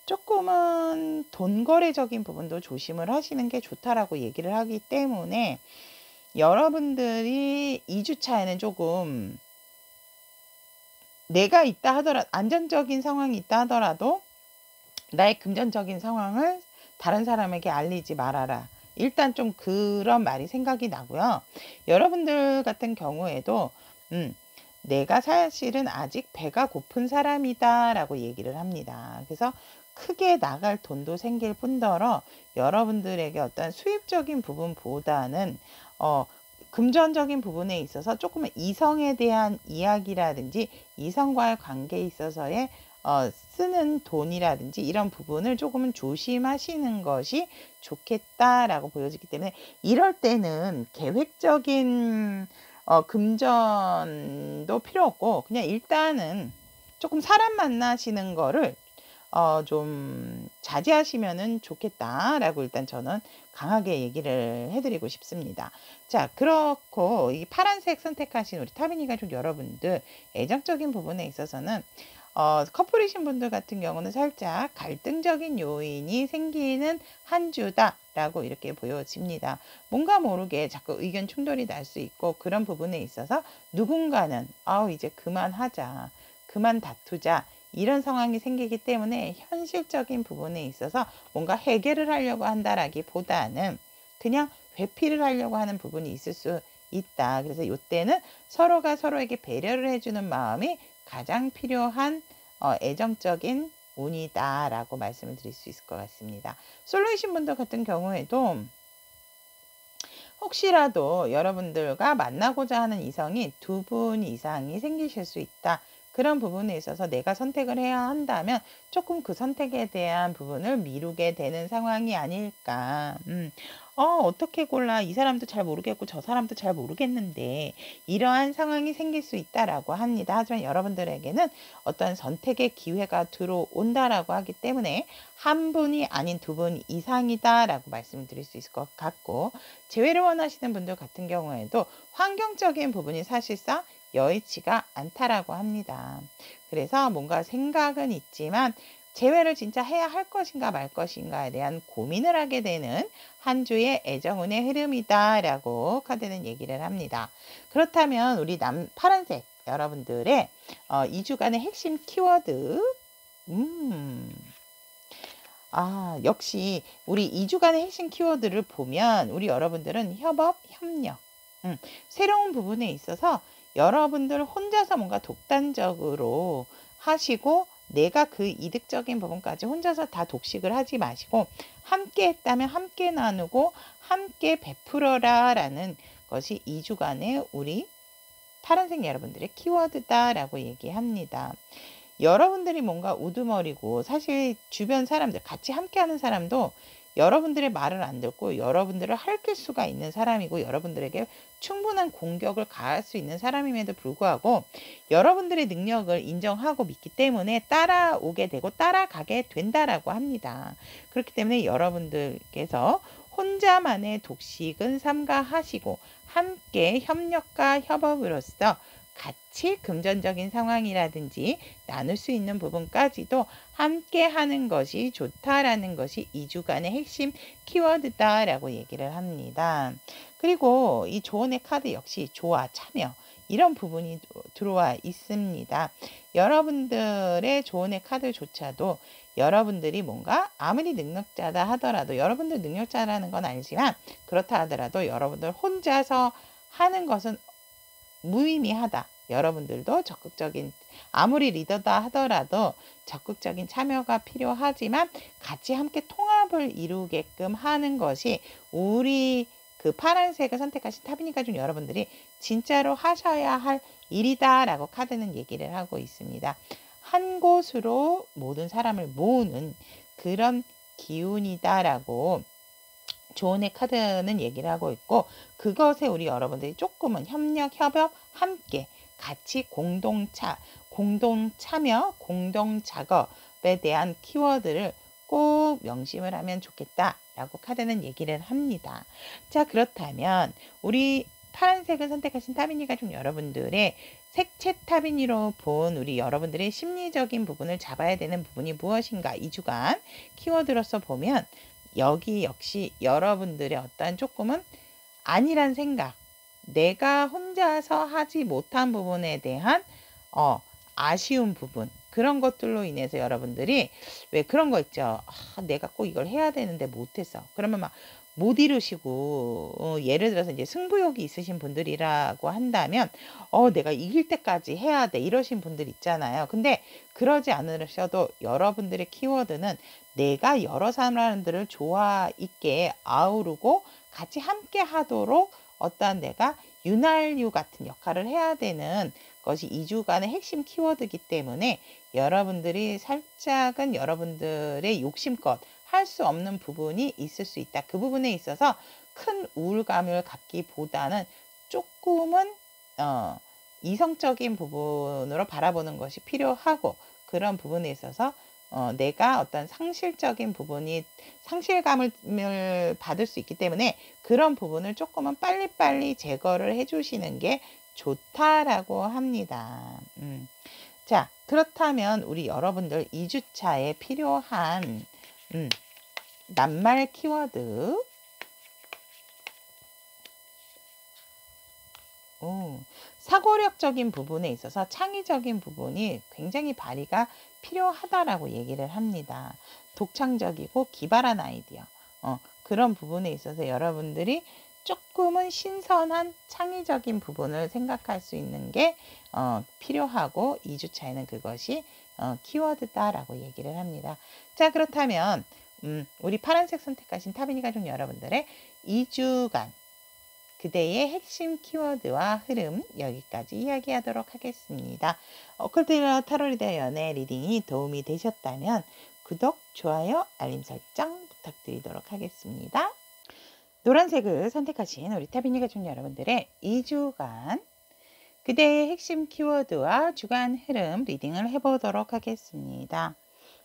S1: 조금은 돈 거래적인 부분도 조심을 하시는 게 좋다라고 얘기를 하기 때문에 여러분들이 2주차에는 조금 내가 있다 하더라도 안전적인 상황이 있다 하더라도 나의 금전적인 상황을 다른 사람에게 알리지 말아라. 일단 좀 그런 말이 생각이 나고요. 여러분들 같은 경우에도 내가 사실은 아직 배가 고픈 사람이다 라고 얘기를 합니다. 그래서 크게 나갈 돈도 생길 뿐더러 여러분들에게 어떤 수입적인 부분보다는 금전적인 부분에 있어서 조금은 이성에 대한 이야기라든지 이성과의 관계에 있어서의 쓰는 돈이라든지 이런 부분을 조금은 조심하시는 것이 좋겠다라고 보여지기 때문에 이럴 때는 계획적인 금전도 필요 없고 그냥 일단은 조금 사람 만나시는 거를 좀 자제하시면은 좋겠다라고 일단 저는 강하게 얘기를 해드리고 싶습니다. 자, 그렇고 이 파란색 선택하신 우리 타비니 가족 여러분들 애정적인 부분에 있어서는 커플이신 분들 같은 경우는 살짝 갈등적인 요인이 생기는 한 주다라고 이렇게 보여집니다. 뭔가 모르게 자꾸 의견 충돌이 날 수 있고 그런 부분에 있어서 누군가는 이제 그만하자, 그만 다투자 이런 상황이 생기기 때문에 현실적인 부분에 있어서 뭔가 해결을 하려고 한다라기보다는 그냥 회피를 하려고 하는 부분이 있을 수 있다. 그래서 이때는 서로가 서로에게 배려를 해주는 마음이 가장 필요한 애정적인 운이다라고 말씀을 드릴 수 있을 것 같습니다. 솔로이신 분들 같은 경우에도 혹시라도 여러분들과 만나고자 하는 이성이 2분 이상이 생기실 수 있다. 그런 부분에 있어서 내가 선택을 해야 한다면 조금 그 선택에 대한 부분을 미루게 되는 상황이 아닐까. 어떻게 골라? 이 사람도 잘 모르겠고 저 사람도 잘 모르겠는데 이러한 상황이 생길 수 있다라고 합니다. 하지만 여러분들에게는 어떤 선택의 기회가 들어온다라고 하기 때문에 한 분이 아닌 2분 이상이다라고 말씀을 드릴 수 있을 것 같고 재회를 원하시는 분들 같은 경우에도 환경적인 부분이 사실상 여의치가 않다라고 합니다. 그래서 뭔가 생각은 있지만 재회를 진짜 해야 할 것인가 말 것인가에 대한 고민을 하게 되는 한 주의 애정운의 흐름이다라고 카드는 얘기를 합니다. 그렇다면 우리 파란색 여러분들의 2주간의 핵심 키워드 역시 우리 2주간의 핵심 키워드를 보면 우리 여러분들은 협업, 협력 새로운 부분에 있어서 여러분들 혼자서 뭔가 독단적으로 하시고 내가 그 이득적인 부분까지 혼자서 다 독식을 하지 마시고 함께 했다면 함께 나누고 함께 베풀어라 라는 것이 2주간의 우리 파란색 여러분들의 키워드다라고 얘기합니다. 여러분들이 뭔가 우두머리고 사실 주변 사람들 같이 함께하는 사람도 여러분들의 말을 안 듣고 여러분들을 핥을 수가 있는 사람이고 여러분들에게 충분한 공격을 가할 수 있는 사람임에도 불구하고 여러분들의 능력을 인정하고 믿기 때문에 따라오게 되고 따라가게 된다라고 합니다. 그렇기 때문에 여러분들께서 혼자만의 독식은 삼가하시고 함께 협력과 협업으로써 같이 금전적인 상황이라든지 나눌 수 있는 부분까지도 함께 하는 것이 좋다라는 것이 2주간의 핵심 키워드다라고 얘기를 합니다. 그리고 이 조언의 카드 역시 조화, 참여 이런 부분이 들어와 있습니다. 여러분들의 조언의 카드조차도 여러분들이 뭔가 아무리 능력자다 하더라도 여러분들 능력자라는 건 아니지만 그렇다 하더라도 여러분들 혼자서 하는 것은 무의미하다. 여러분들도 적극적인 아무리 리더다 하더라도 적극적인 참여가 필요하지만 같이 함께 통합을 이루게끔 하는 것이 우리 그 파란색을 선택하신 타비니 가족 여러분들이 진짜로 하셔야 할 일이다라고 카드는 얘기를 하고 있습니다. 한 곳으로 모든 사람을 모으는 그런 기운이다라고 조언의 카드는 얘기를 하고 있고 그것에 우리 여러분들이 조금은 협력, 협업, 함께 같이 공동 참여, 공동 작업에 대한 키워드를 꼭 명심을 하면 좋겠다라고 카드는 얘기를 합니다. 자, 그렇다면 우리 파란색을 선택하신 타비니 가족 여러분들의 색채 타비니로 본 우리 여러분들의 심리적인 부분을 잡아야 되는 부분이 무엇인가 2주간 키워드로서 보면 여기 역시 여러분들의 어떤 조금은 아니란 생각, 내가 혼자서 하지 못한 부분에 대한 아쉬운 부분, 그런 것들로 인해서 여러분들이 왜 그런 거 있죠. 내가 꼭 이걸 해야 되는데 못했어. 그러면 막 못 이루시고 예를 들어서 이제 승부욕이 있으신 분들이라고 한다면 내가 이길 때까지 해야 돼 이러신 분들 있잖아요. 근데 그러지 않으셔도 여러분들의 키워드는 내가 여러 사람들을 조화 있게 아우르고 같이 함께 하도록 어떠한 내가 윤활유 같은 역할을 해야 되는 것이 2주간의 핵심 키워드이기 때문에 여러분들이 살짝은 여러분들의 욕심껏 할 수 없는 부분이 있을 수 있다. 그 부분에 있어서 큰 우울감을 갖기보다는 조금은 이성적인 부분으로 바라보는 것이 필요하고, 그런 부분에 있어서 내가 어떤 상실적인 부분이 상실감을 받을 수 있기 때문에 그런 부분을 조금은 빨리빨리 제거를 해주시는 게 좋다라고 합니다. 자, 그렇다면 우리 여러분들 2주차에 필요한 낱말 키워드. 사고력적인 부분에 있어서 창의적인 부분이 굉장히 발휘가 필요하다라고 얘기를 합니다. 독창적이고 기발한 아이디어. 그런 부분에 있어서 여러분들이 조금은 신선한 창의적인 부분을 생각할 수 있는 게 필요하고 2주차에는 그것이 키워드다라고 얘기를 합니다. 자, 그렇다면 우리 파란색 선택하신 타비니 가족 여러분들의 2주간 그대의 핵심 키워드와 흐름, 여기까지 이야기하도록 하겠습니다. 오컬트 타로 리더 연애 리딩이 도움이 되셨다면 구독, 좋아요, 알림 설정 부탁드리도록 하겠습니다. 노란색을 선택하신 우리 타비니 가족 여러분들의 2주간 그대의 핵심 키워드와 주간 흐름 리딩을 해보도록 하겠습니다.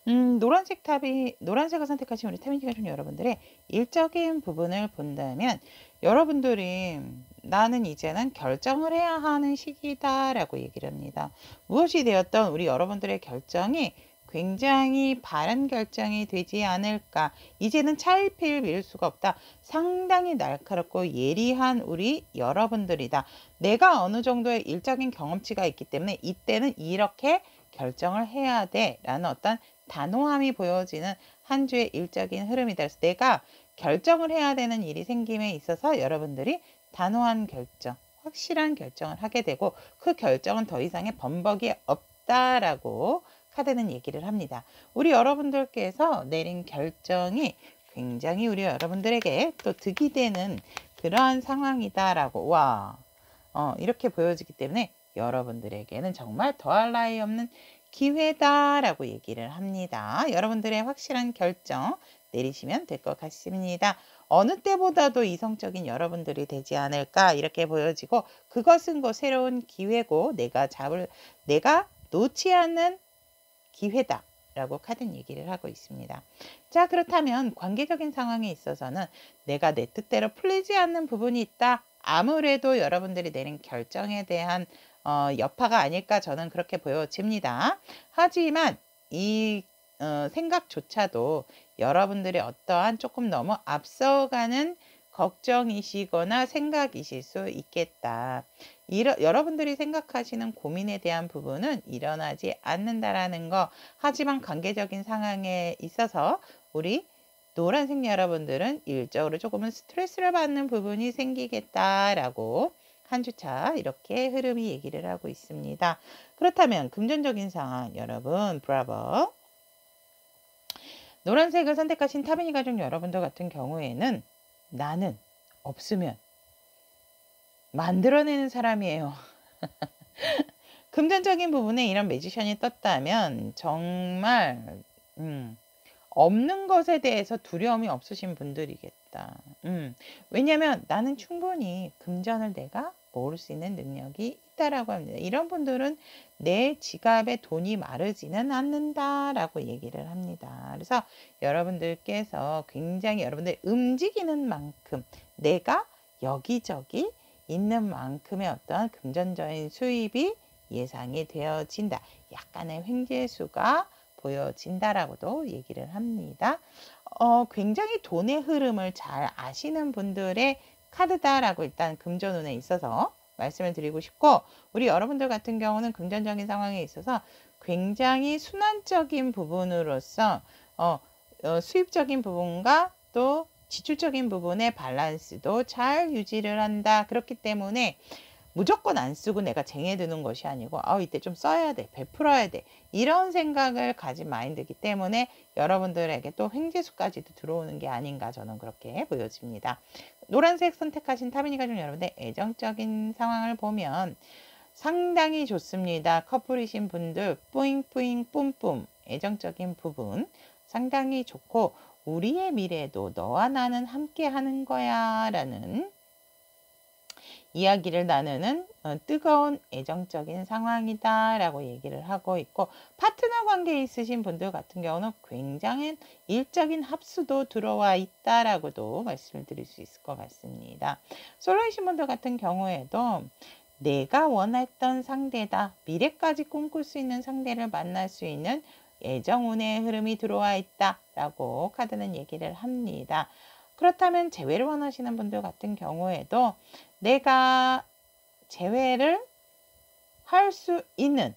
S1: 노란색을 선택하신 우리 타비니 가족 여러분들의 일적인 부분을 본다면, 여러분들이 나는 이제는 결정을 해야 하는 시기다라고 얘기를 합니다. 무엇이 되었던 우리 여러분들의 결정이 굉장히 바른 결정이 되지 않을까. 이제는 차일피일 미룰 수가 없다. 상당히 날카롭고 예리한 우리 여러분들이다. 내가 어느 정도의 일적인 경험치가 있기 때문에 이때는 이렇게 결정을 해야 돼 라는 어떤 단호함이 보여지는 한 주의 일적인 흐름이다. 그래서 내가 결정을 해야 되는 일이 생김에 있어서 여러분들이 단호한 결정, 확실한 결정을 하게 되고, 그 결정은 더 이상의 범벅이 없다라고 카드는 얘기를 합니다. 우리 여러분들께서 내린 결정이 굉장히 우리 여러분들에게 또 득이 되는 그러한 상황이다라고 이렇게 보여지기 때문에 여러분들에게는 정말 더할 나위 없는 기회다라고 얘기를 합니다. 여러분들의 확실한 결정 내리시면 될 것 같습니다. 어느 때보다도 이성적인 여러분들이 되지 않을까 이렇게 보여지고, 그것은 곧 새로운 기회고 내가 놓지 않는 기회다 라고 카드는 얘기를 하고 있습니다. 자, 그렇다면 관계적인 상황에 있어서는 내가 내 뜻대로 풀리지 않는 부분이 있다. 아무래도 여러분들이 내린 결정에 대한 여파가 아닐까 저는 그렇게 보여집니다. 하지만 이 생각조차도 여러분들의 어떠한 조금 너무 앞서가는 걱정이시거나 생각이실 수 있겠다. 여러분들이 생각하시는 고민에 대한 부분은 일어나지 않는다라는 거. 하지만 관계적인 상황에 있어서 우리 노란색 여러분들은 일적으로 조금은 스트레스를 받는 부분이 생기겠다라고 한 주차 이렇게 흐름이 얘기를 하고 있습니다. 그렇다면 금전적인 상황 여러분 브라보. 노란색을 선택하신 타비니 가족 여러분들 같은 경우에는 나는 없으면 만들어내는 사람이에요. 금전적인 부분에 이런 매지션이 떴다면 정말 없는 것에 대해서 두려움이 없으신 분들이겠다. 왜냐하면 나는 충분히 금전을 내가 모을 수 있는 능력이 있다라고 합니다. 이런 분들은 내 지갑에 돈이 마르지는 않는다라고 얘기를 합니다. 그래서 여러분들께서 굉장히 여러분들 움직이는 만큼 내가 여기저기 있는 만큼의 어떤 금전적인 수입이 예상이 되어진다. 약간의 횡재수가 보여진다라고도 얘기를 합니다. 굉장히 돈의 흐름을 잘 아시는 분들의 카드다라고 일단 금전운에 있어서 말씀을 드리고 싶고, 우리 여러분들 같은 경우는 금전적인 상황에 있어서 굉장히 순환적인 부분으로서 수입적인 부분과 또 지출적인 부분의 밸런스도 잘 유지를 한다. 그렇기 때문에 무조건 안 쓰고 내가 쟁여두는 것이 아니고 이때 좀 써야 돼, 베풀어야 돼, 이런 생각을 가진 마인드이기 때문에 여러분들에게 또 횡재수까지도 들어오는 게 아닌가, 저는 그렇게 보여집니다. 노란색 선택하신 타비니 가족 여러분의 애정적인 상황을 보면 상당히 좋습니다. 커플이신 분들 뿌잉뿌잉 뿜뿜 애정적인 부분 상당히 좋고, 우리의 미래도 너와 나는 함께 하는 거야 라는 이야기를 나누는 뜨거운 애정적인 상황이다 라고 얘기를 하고 있고, 파트너 관계에 있으신 분들 같은 경우는 굉장히 일적인 합수도 들어와 있다 라고도 말씀을 드릴 수 있을 것 같습니다. 솔로이신 분들 같은 경우에도 내가 원했던 상대다, 미래까지 꿈꿀 수 있는 상대를 만날 수 있는 애정운의 흐름이 들어와 있다 라고 카드는 얘기를 합니다. 그렇다면 재회를 원하시는 분들 같은 경우에도 내가 재회를 할 수 있는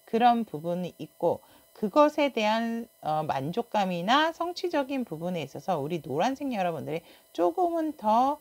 S1: 그런 부분이 있고, 그것에 대한 만족감이나 성취적인 부분에 있어서 우리 노란색 여러분들이 조금은 더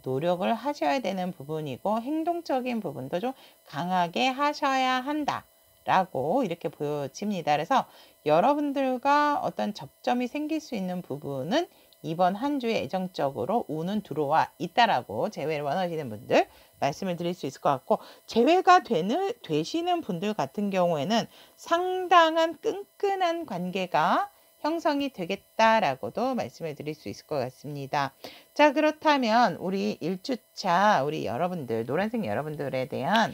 S1: 노력을 하셔야 되는 부분이고, 행동적인 부분도 좀 강하게 하셔야 한다 라고 이렇게 보여집니다. 그래서 여러분들과 어떤 접점이 생길 수 있는 부분은 이번 한 주에 애정적으로 운은 들어와 있다라고 재회를 원하시는 분들 말씀을 드릴 수 있을 것 같고, 재회가 되시는 분들 같은 경우에는 상당한 끈끈한 관계가 형성이 되겠다라고도 말씀을 드릴 수 있을 것 같습니다. 자, 그렇다면 우리 1주차 우리 여러분들, 노란색 여러분들에 대한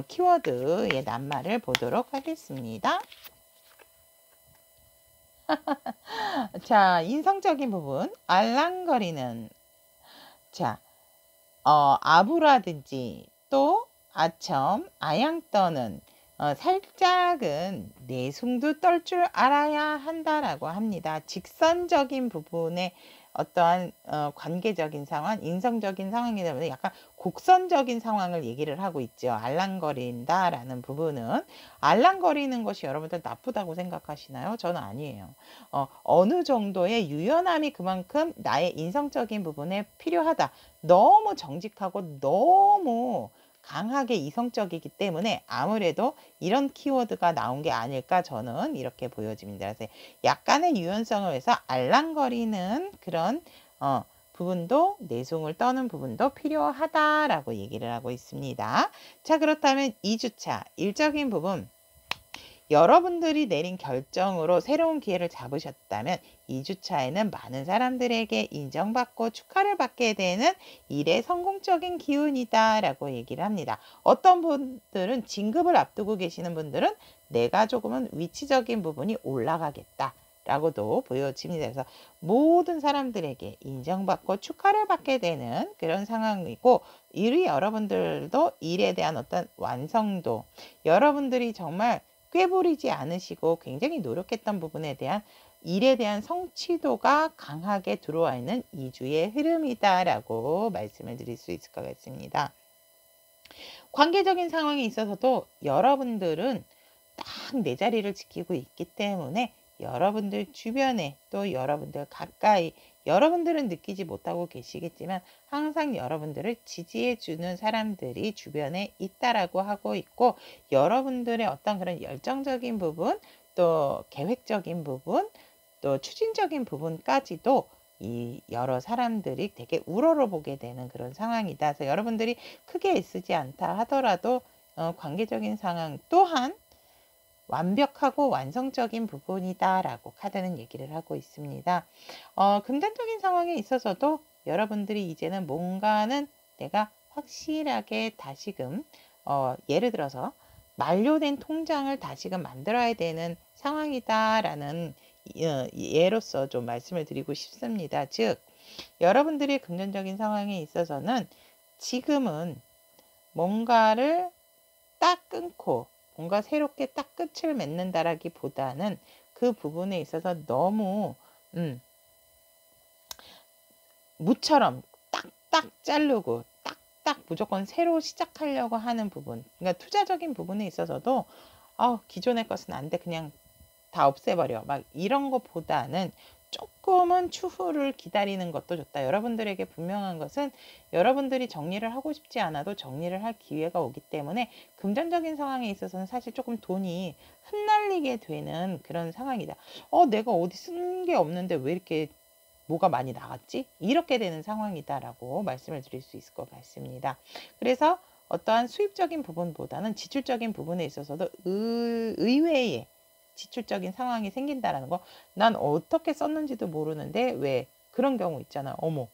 S1: 키워드의 낱말을 보도록 하겠습니다. 자, 인성적인 부분, 알랑거리는, 자, 아부라든지 또 아첨, 아양 떠는, 살짝은 내숭도 떨 줄 알아야 한다라고 합니다. 직선적인 부분에 어떠한 관계적인 상황, 인성적인 상황이다 때문에 약간 곡선적인 상황을 얘기를 하고 있죠. 알랑거린다라는 부분은, 알랑거리는 것이 여러분들 나쁘다고 생각하시나요? 저는 아니에요. 어느 정도의 유연함이 그만큼 나의 인성적인 부분에 필요하다. 너무 정직하고 너무 강하게 이성적이기 때문에 아무래도 이런 키워드가 나온 게 아닐까, 저는 이렇게 보여집니다. 그래서 약간의 유연성을 위해서 알랑거리는 그런 부분도, 내숭을 떠는 부분도 필요하다라고 얘기를 하고 있습니다. 자, 그렇다면 2주차 일적인 부분, 여러분들이 내린 결정으로 새로운 기회를 잡으셨다면 2주차에는 많은 사람들에게 인정받고 축하를 받게 되는 일의 성공적인 기운이다 라고 얘기를 합니다. 어떤 분들은 진급을 앞두고 계시는 분들은 내가 조금은 위치적인 부분이 올라가겠다 라고도 보여집니다. 그래서 모든 사람들에게 인정받고 축하를 받게 되는 그런 상황이고, 일이 여러분들도 일에 대한 어떤 완성도, 여러분들이 정말 꾀부리지 않으시고 굉장히 노력했던 부분에 대한 일에 대한 성취도가 강하게 들어와 있는 2주의 흐름이다라고 말씀을 드릴 수 있을 것 같습니다. 관계적인 상황에 있어서도 여러분들은 딱 내 자리를 지키고 있기 때문에 여러분들 주변에 또 여러분들 가까이, 여러분들은 느끼지 못하고 계시겠지만 항상 여러분들을 지지해 주는 사람들이 주변에 있다라고 하고 있고, 여러분들의 어떤 그런 열정적인 부분, 또 계획적인 부분, 또 추진적인 부분까지도 이 여러 사람들이 되게 우러러보게 되는 그런 상황이다. 그래서 여러분들이 크게 애쓰지 않다 하더라도 관계적인 상황 또한 완벽하고 완성적인 부분이다 라고 카드는 얘기를 하고 있습니다. 금전적인 상황에 있어서도 여러분들이 이제는 뭔가는 내가 확실하게 다시금 예를 들어서 만료된 통장을 다시금 만들어야 되는 상황이다 라는 예로서 좀 말씀을 드리고 싶습니다. 즉, 여러분들이 금전적인 상황에 있어서는 지금은 뭔가를 딱 끊고 뭔가 새롭게 딱 끝을 맺는다라기보다는 그 부분에 있어서 너무 무처럼 딱딱 자르고 딱딱 무조건 새로 시작하려고 하는 부분, 그러니까 투자적인 부분에 있어서도 기존의 것은 안 돼, 그냥 다 없애버려, 막 이런 것보다는 조금은 추후를 기다리는 것도 좋다. 여러분들에게 분명한 것은 여러분들이 정리를 하고 싶지 않아도 정리를 할 기회가 오기 때문에 금전적인 상황에 있어서는 사실 조금 돈이 흩날리게 되는 그런 상황이다. 내가 어디 쓴 게 없는데 왜 이렇게 뭐가 많이 나갔지? 이렇게 되는 상황이다라고 말씀을 드릴 수 있을 것 같습니다. 그래서 어떠한 수입적인 부분보다는 지출적인 부분에 있어서도 의외의 지출적인 상황이 생긴다라는 거. 난 어떻게 썼는지도 모르는데 왜 그런 경우 있잖아. 어머,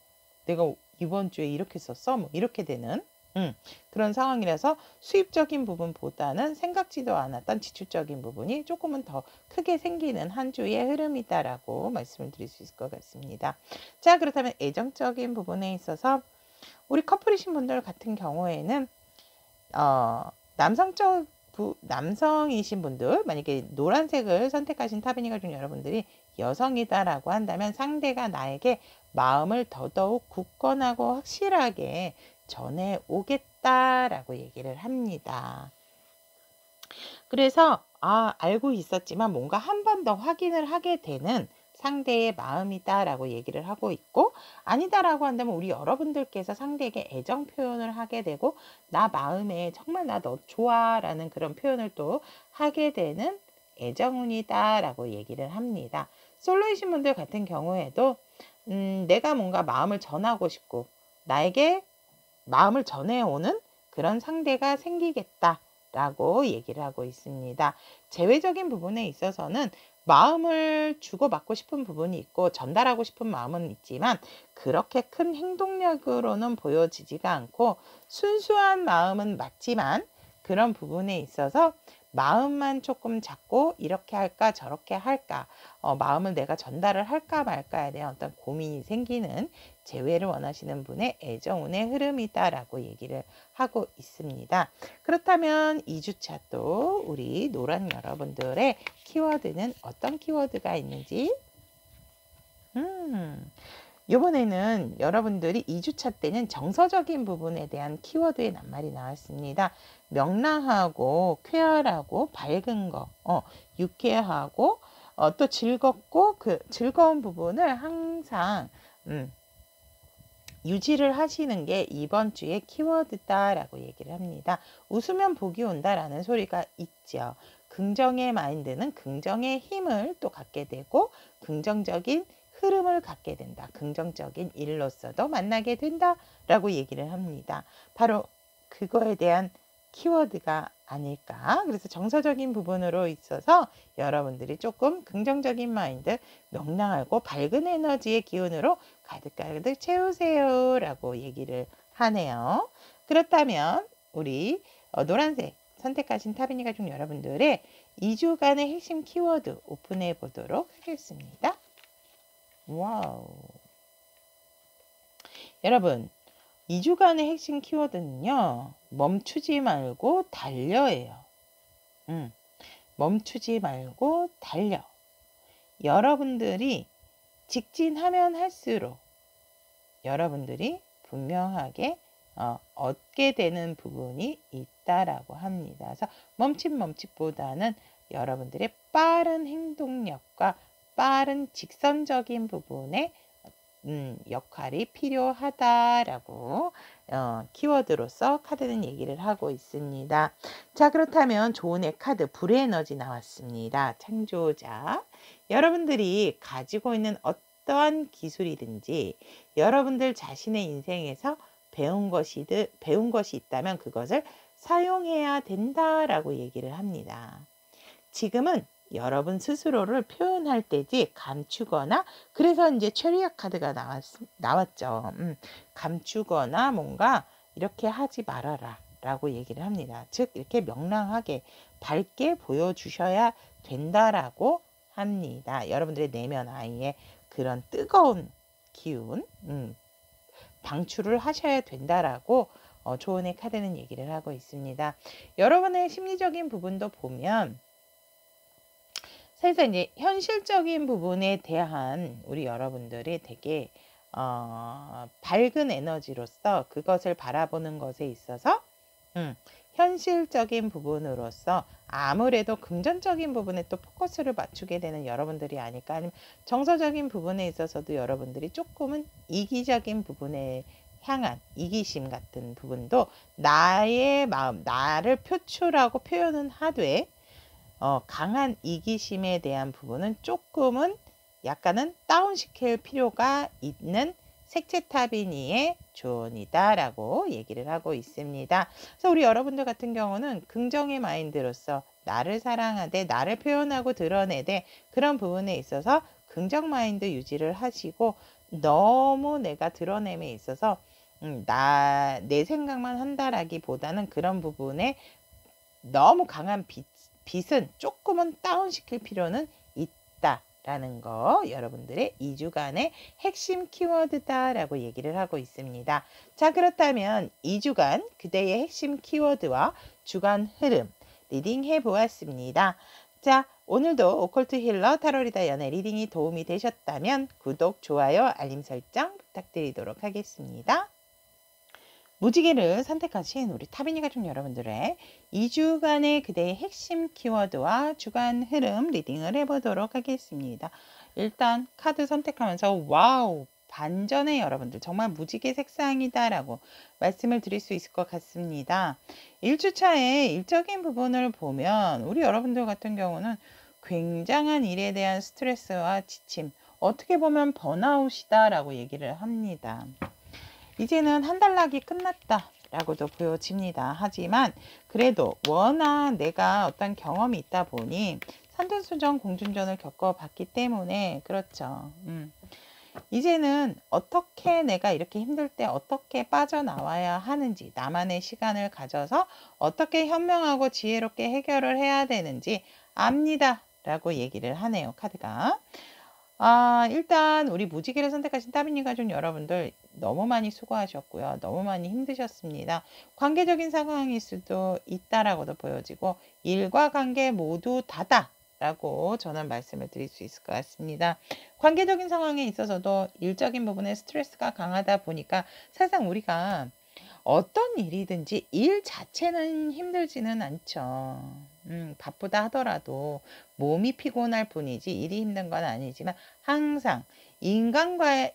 S1: 내가 이번 주에 이렇게 썼어? 뭐 이렇게 되는 그런 상황이라서 수입적인 부분보다는 생각지도 않았던 지출적인 부분이 조금은 더 크게 생기는 한 주의 흐름이다라고 말씀을 드릴 수 있을 것 같습니다. 자, 그렇다면 애정적인 부분에 있어서 우리 커플이신 분들 같은 경우에는 남성이신 분들, 만약에 노란색을 선택하신 타비니가 중 여러분들이 여성이다라고 한다면 상대가 나에게 마음을 더더욱 굳건하고 확실하게 전해오겠다라고 얘기를 합니다. 그래서 알고 있었지만 뭔가 한 번 더 확인을 하게 되는 상대의 마음이다라고 얘기를 하고 있고, 아니다라고 한다면 우리 여러분들께서 상대에게 애정 표현을 하게 되고 나 마음에 정말 나 너 좋아라는 그런 표현을 또 하게 되는 애정운이다라고 얘기를 합니다. 솔로이신 분들 같은 경우에도 내가 뭔가 마음을 전하고 싶고 나에게 마음을 전해오는 그런 상대가 생기겠다라고 얘기를 하고 있습니다. 재회적인 부분에 있어서는 마음을 주고받고 싶은 부분이 있고 전달하고 싶은 마음은 있지만 그렇게 큰 행동력으로는 보여지지가 않고 순수한 마음은 맞지만 그런 부분에 있어서 마음만 조금 잡고 이렇게 할까 저렇게 할까 마음을 내가 전달을 할까 말까에 대한 어떤 고민이 생기는 재회를 원하시는 분의 애정운의 흐름이다라고 얘기를 하고 있습니다. 그렇다면 2주차 또 우리 노란 여러분들의 키워드는 어떤 키워드가 있는지 이번에는 여러분들이 2주차 때는 정서적인 부분에 대한 키워드의 낱말이 나왔습니다. 명랑하고 쾌활하고 밝은 거, 유쾌하고 또 즐겁고 그 즐거운 부분을 항상 유지를 하시는 게 이번 주의 키워드다라고 얘기를 합니다. 웃으면 복이 온다라는 소리가 있죠. 긍정의 마인드는 긍정의 힘을 또 갖게 되고 긍정적인 흐름을 갖게 된다. 긍정적인 일로서도 만나게 된다라고 얘기를 합니다. 바로 그거에 대한 키워드가 아닐까. 그래서 정서적인 부분으로 있어서 여러분들이 조금 긍정적인 마인드, 명랑하고 밝은 에너지의 기운으로 가득가득 채우세요 라고 얘기를 하네요. 그렇다면 우리 노란색 선택하신 타비니가 중 여러분들의 2주간의 핵심 키워드 오픈해 보도록 하겠습니다. 와우. 여러분 2주간의 핵심 키워드는요. 멈추지 말고 달려예요. 멈추지 말고 달려. 여러분들이 직진하면 할수록 여러분들이 분명하게 얻게 되는 부분이 있다라고 합니다. 그래서 멈칫보다는 여러분들의 빠른 행동력과 빠른 직선적인 부분에 역할이 필요하다라고 키워드로서 카드는 얘기를 하고 있습니다. 자, 그렇다면 조은의 카드 불의 에너지 나왔습니다. 창조자. 여러분들이 가지고 있는 어떠한 기술이든지 여러분들 자신의 인생에서 배운 것이 있다면 그것을 사용해야 된다라고 얘기를 합니다. 지금은 여러분 스스로를 표현할 때지 감추거나, 그래서 이제 체리엇 카드가 나왔죠. 감추거나 뭔가 이렇게 하지 말아라 라고 얘기를 합니다. 즉 이렇게 명랑하게 밝게 보여주셔야 된다라고 합니다. 여러분들의 내면 아이의 그런 뜨거운 기운 방출을 하셔야 된다라고 조은의 카드는 얘기를 하고 있습니다. 여러분의 심리적인 부분도 보면 사실 이제 현실적인 부분에 대한 우리 여러분들이 되게 밝은 에너지로서 그것을 바라보는 것에 있어서 현실적인 부분으로서 아무래도 금전적인 부분에 또 포커스를 맞추게 되는 여러분들이 아닐까. 아니면 정서적인 부분에 있어서도 여러분들이 조금은 이기적인 부분에 향한 이기심 같은 부분도 나의 마음, 나를 표출하고 표현은 하되 강한 이기심에 대한 부분은 조금은 약간은 다운시킬 필요가 있는 색채타비니의 조언이다라고 얘기를 하고 있습니다. 그래서 우리 여러분들 같은 경우는 긍정의 마인드로서 나를 사랑하되 나를 표현하고 드러내되 그런 부분에 있어서 긍정 마인드 유지를 하시고 너무 내가 드러냄에 있어서 내 생각만 한다라기보다는 그런 부분에 너무 강한 빛은 조금은 다운시킬 필요는 있다라는 거 여러분들의 2주간의 핵심 키워드다라고 얘기를 하고 있습니다. 자, 그렇다면 2주간 그대의 핵심 키워드와 주간 흐름 리딩 해보았습니다. 자, 오늘도 오컬트 힐러 타로리다 연애 리딩이 도움이 되셨다면 구독, 좋아요, 알림 설정 부탁드리도록 하겠습니다. 무지개를 선택하신 우리 타비니 가족 여러분들의 2주간의 그대의 핵심 키워드와 주간 흐름 리딩을 해보도록 하겠습니다. 일단 카드 선택하면서 와우! 반전의 여러분들 정말 무지개 색상이다 라고 말씀을 드릴 수 있을 것 같습니다. 1주차의 일적인 부분을 보면 우리 여러분들 같은 경우는 굉장한 일에 대한 스트레스와 지침, 어떻게 보면 번아웃이다 라고 얘기를 합니다. 이제는 한 달락이 끝났다 라고도 보여집니다. 하지만 그래도 워낙 내가 어떤 경험이 있다 보니 산전수전 공중전을 겪어봤기 때문에 그렇죠. 이제는 어떻게 내가 이렇게 힘들 때 어떻게 빠져나와야 하는지 나만의 시간을 가져서 어떻게 현명하고 지혜롭게 해결을 해야 되는지 압니다 라고 얘기를 하네요. 카드가. 일단 우리 무지개를 선택하신 따비니 가족 여러분들 너무 많이 수고하셨고요. 너무 많이 힘드셨습니다. 관계적인 상황일 수도 있다라고도 보여지고 일과 관계 모두 다다 라고 저는 말씀을 드릴 수 있을 것 같습니다. 관계적인 상황에 있어서도 일적인 부분에 스트레스가 강하다 보니까 사실상 우리가 어떤 일이든지 일 자체는 힘들지는 않죠. 바쁘다 하더라도 몸이 피곤할 뿐이지 일이 힘든 건 아니지만 항상 인간관계,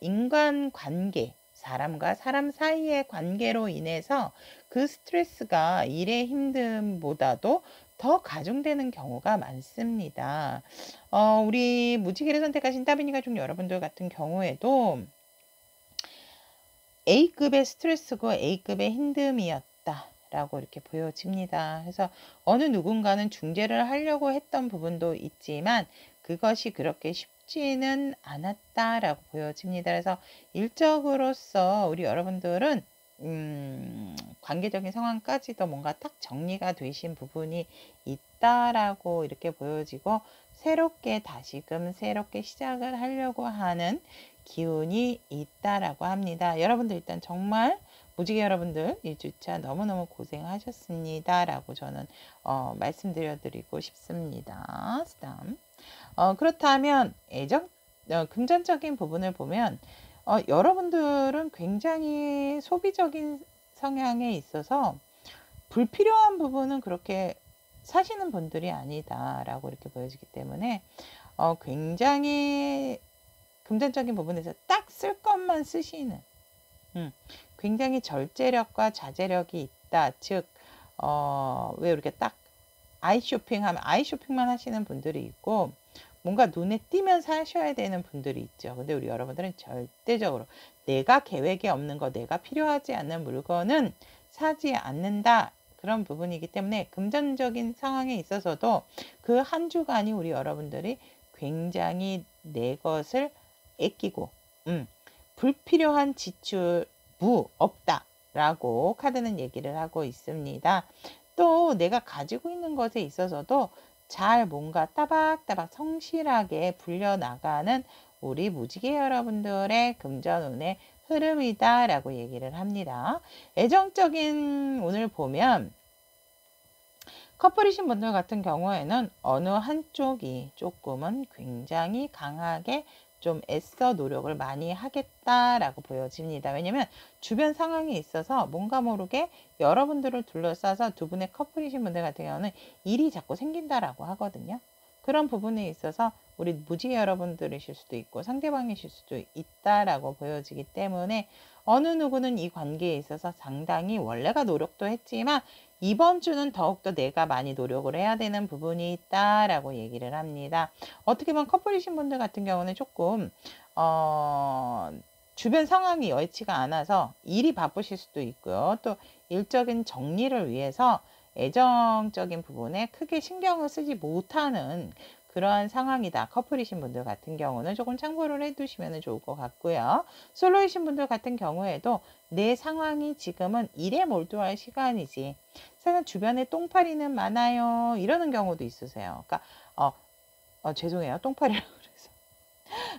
S1: 사람과 사람 사이의 관계로 인해서 그 스트레스가 일의 힘듦보다도 더 가중되는 경우가 많습니다. 우리 무지개를 선택하신 따비니 가족 여러분들 같은 경우에도 A급의 스트레스고 A급의 힘듦이었다 라고 이렇게 보여집니다. 그래서 어느 누군가는 중재를 하려고 했던 부분도 있지만 그것이 그렇게 쉽지는 않았다라고 보여집니다. 그래서 일적으로서 우리 여러분들은 관계적인 상황까지도 뭔가 딱 정리가 되신 부분이 있다라고 이렇게 보여지고 새롭게 다시금 새롭게 시작을 하려고 하는 기운이 있다라고 합니다. 여러분들 일단 정말 무지개 여러분들 1주차 너무너무 고생하셨습니다 라고 저는 말씀드리고 싶습니다. 다음 그렇다면 금전적인 부분을 보면 여러분들은 굉장히 소비적인 성향에 있어서 불필요한 부분은 그렇게 사시는 분들이 아니다 라고 이렇게 보여지기 때문에 굉장히 금전적인 부분에서 딱 쓸 것만 쓰시는 굉장히 절제력과 자제력이 있다. 즉 왜 이렇게 딱 아이쇼핑하면 아이쇼핑만 하시는 분들이 있고 뭔가 눈에 띄면 사셔야 되는 분들이 있죠. 근데 우리 여러분들은 절대적으로 내가 계획에 없는 거, 내가 필요하지 않는 물건은 사지 않는다. 그런 부분이기 때문에 금전적인 상황에 있어서도 그 한 주간이 우리 여러분들이 굉장히 내 것을 아끼고 불필요한 지출 없다 라고 카드는 얘기를 하고 있습니다. 또 내가 가지고 있는 것에 있어서도 잘 뭔가 따박따박 성실하게 불려나가는 우리 무지개 여러분들의 금전운의 흐름이다 라고 얘기를 합니다. 애정적인 운을 보면 커플이신 분들 같은 경우에는 어느 한쪽이 조금은 굉장히 강하게 좀 애써 노력을 많이 하겠다라고 보여집니다. 왜냐면 주변 상황이 있어서 뭔가 모르게 여러분들을 둘러싸서 두 분의 커플이신 분들 같은 경우는 일이 자꾸 생긴다라고 하거든요. 그런 부분에 있어서 우리 무지개 여러분들이실 수도 있고 상대방이실 수도 있다라고 보여지기 때문에 어느 누구는 이 관계에 있어서 상당히 원래가 노력도 했지만 이번 주는 더욱더 내가 많이 노력을 해야 되는 부분이 있다라고 얘기를 합니다. 어떻게 보면 커플이신 분들 같은 경우는 조금 주변 상황이 여의치가 않아서 일이 바쁘실 수도 있고요. 또 일적인 정리를 위해서 애정적인 부분에 크게 신경을 쓰지 못하는 그러한 상황이다. 커플이신 분들 같은 경우는 조금 참고를 해두시면 좋을 것 같고요. 솔로이신 분들 같은 경우에도 내 상황이 지금은 일에 몰두할 시간이지. 사실 주변에 똥파리는 많아요. 이러는 경우도 있으세요. 그러니까 죄송해요. 똥파리라고 그래서.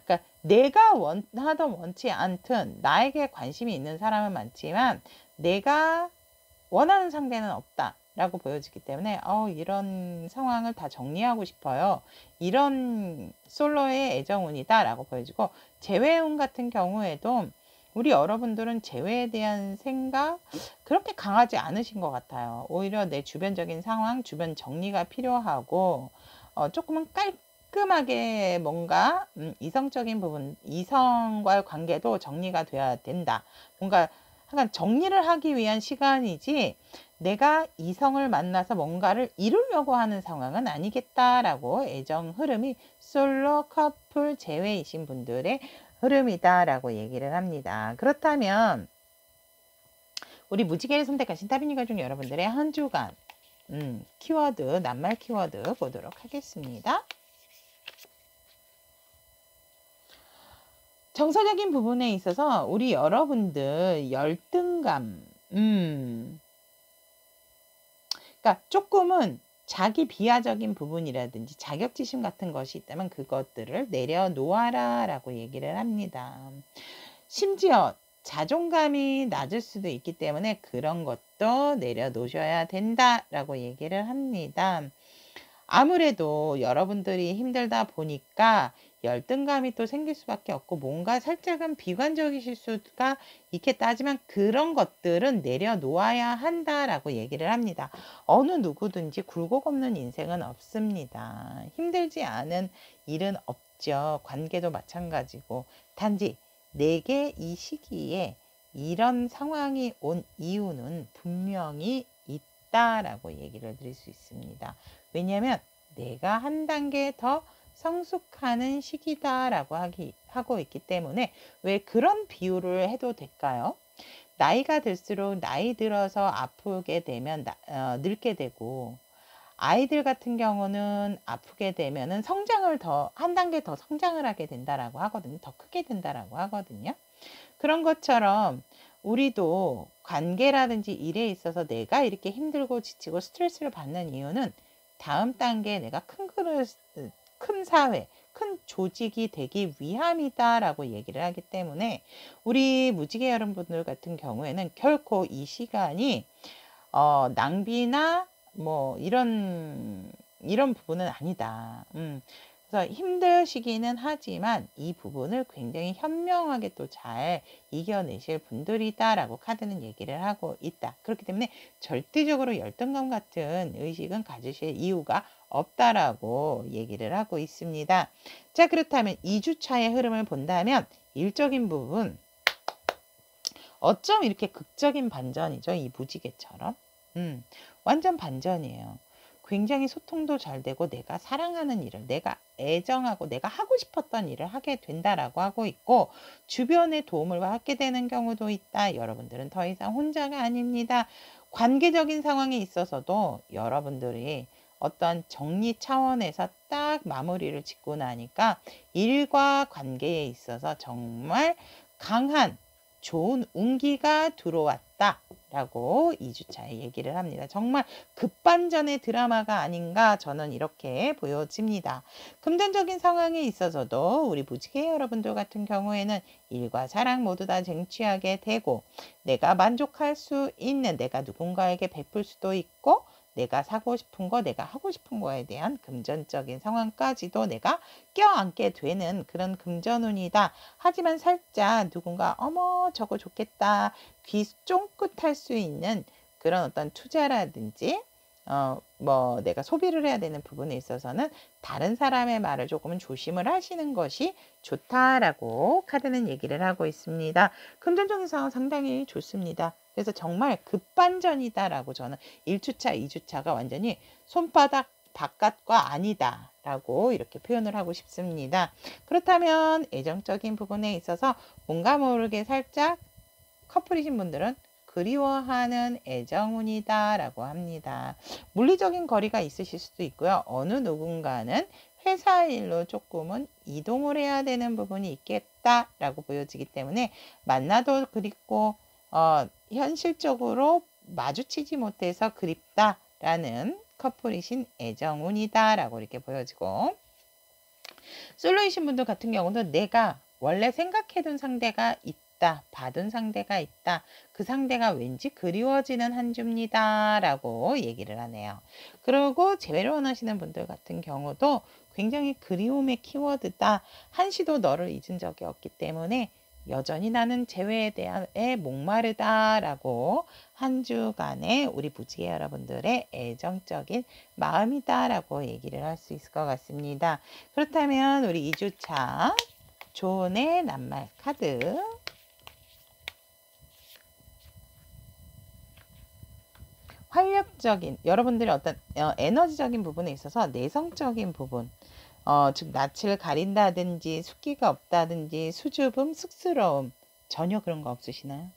S1: 그러니까 내가 원하든 원치 않든 나에게 관심이 있는 사람은 많지만 내가 원하는 상대는 없다 라고 보여지기 때문에 이런 상황을 다 정리하고 싶어요. 이런 솔로의 애정운이다 라고 보여지고, 재회운 같은 경우에도 우리 여러분들은 재회에 대한 생각 그렇게 강하지 않으신 것 같아요. 오히려 내 주변적인 상황, 주변 정리가 필요하고 조금은 깔끔하게 뭔가 이성적인 부분, 이성과의 관계도 정리가 돼야 된다. 뭔가 약간 정리를 하기 위한 시간이지 내가 이성을 만나서 뭔가를 이루려고 하는 상황은 아니겠다라고 애정 흐름이 솔로 커플 제외이신 분들의 흐름이다라고 얘기를 합니다. 그렇다면 우리 무지개를 선택하신 타비니 가족 여러분들의 한 주간 키워드, 낱말 키워드 보도록 하겠습니다. 정서적인 부분에 있어서 우리 여러분들 열등감, 그러니까 조금은 자기 비하적인 부분이라든지 자격지심 같은 것이 있다면 그것들을 내려놓아라 라고 얘기를 합니다. 심지어 자존감이 낮을 수도 있기 때문에 그런 것도 내려놓으셔야 된다라고 얘기를 합니다. 아무래도 여러분들이 힘들다 보니까 열등감이 또 생길 수밖에 없고 뭔가 살짝은 비관적이실 수가 있겠다 하지만 그런 것들은 내려놓아야 한다라고 얘기를 합니다. 어느 누구든지 굴곡 없는 인생은 없습니다. 힘들지 않은 일은 없죠. 관계도 마찬가지고 단지 내게 이 시기에 이런 상황이 온 이유는 분명히 있다라고 얘기를 드릴 수 있습니다. 왜냐하면 내가 한 단계 더 성숙하는 시기다라고 하고 있기 때문에 왜 그런 비유를 해도 될까요? 나이가 들수록 나이 들어서 아프게 되면 늙게 되고 아이들 같은 경우는 아프게 되면은 성장을 한 단계 더 성장을 하게 된다라고 하거든요. 더 크게 된다라고 하거든요. 그런 것처럼 우리도 관계라든지 일에 있어서 내가 이렇게 힘들고 지치고 스트레스를 받는 이유는 다음 단계에 내가 큰 사회, 큰 조직이 되기 위함이다라고 얘기를 하기 때문에 우리 무지개 여러분들 같은 경우에는 결코 이 시간이 낭비나 뭐 이런 부분은 아니다. 그래서 힘드시기는 하지만 이 부분을 굉장히 현명하게 또 잘 이겨내실 분들이다라고 카드는 얘기를 하고 있다. 그렇기 때문에 절대적으로 열등감 같은 의식은 가지실 이유가 없다라고 얘기를 하고 있습니다. 자, 그렇다면 2주차의 흐름을 본다면 일적인 부분 어쩜 이렇게 극적인 반전이죠? 이 무지개처럼. 완전 반전이에요. 굉장히 소통도 잘 되고 내가 사랑하는 일을 내가 애정하고 내가 하고 싶었던 일을 하게 된다라고 하고 있고 주변의 도움을 받게 되는 경우도 있다. 여러분들은 더 이상 혼자가 아닙니다. 관계적인 상황에 있어서도 여러분들이 어떤 정리 차원에서 딱 마무리를 짓고 나니까 일과 관계에 있어서 정말 강한 좋은 운기가 들어왔다 라고 2주차에 얘기를 합니다. 정말 급반전의 드라마가 아닌가 저는 이렇게 보여집니다. 금전적인 상황에 있어서도 우리 무지개 여러분들 같은 경우에는 일과 사랑 모두 다 쟁취하게 되고 내가 만족할 수 있는 내가 누군가에게 베풀 수도 있고 내가 사고 싶은 거, 내가 하고 싶은 거에 대한 금전적인 상황까지도 내가 껴안게 되는 그런 금전운이다. 하지만 살짝 누군가 어머 저거 좋겠다 귀 쫑긋할 수 있는 그런 어떤 투자라든지 뭐 내가 소비를 해야 되는 부분에 있어서는 다른 사람의 말을 조금은 조심을 하시는 것이 좋다라고 카드는 얘기를 하고 있습니다. 금전적인 상황 상당히 좋습니다. 그래서 정말 급반전이다라고 저는 1주차, 2주차가 완전히 손바닥 바깥과 아니다 라고 이렇게 표현을 하고 싶습니다. 그렇다면 애정적인 부분에 있어서 뭔가 모르게 살짝 커플이신 분들은 그리워하는 애정운이다 라고 합니다. 물리적인 거리가 있으실 수도 있고요. 어느 누군가는 회사 일로 조금은 이동을 해야 되는 부분이 있겠다 라고 보여지기 때문에 만나도 그립고 현실적으로 마주치지 못해서 그립다 라는 커플이신 애정운이다 라고 이렇게 보여지고, 솔로이신 분들 같은 경우는 내가 원래 생각해둔 상대가 있다, 봐둔 상대가 있다, 그 상대가 왠지 그리워지는 한 주입니다 라고 얘기를 하네요. 그리고 재회를 원하시는 분들 같은 경우도 굉장히 그리움의 키워드다, 한시도 너를 잊은 적이 없기 때문에 여전히 나는 재회에 대해 목마르다 라고 한 주간의 우리 무지개 여러분들의 애정적인 마음이다 라고 얘기를 할 수 있을 것 같습니다. 그렇다면 우리 2주차 조언의 낱말 카드, 활력적인 여러분들의 어떤 에너지적인 부분에 있어서 내성적인 부분, 즉 낯을 가린다든지 숫기가 없다든지 수줍음, 쑥스러움, 전혀 그런 거 없으시나요?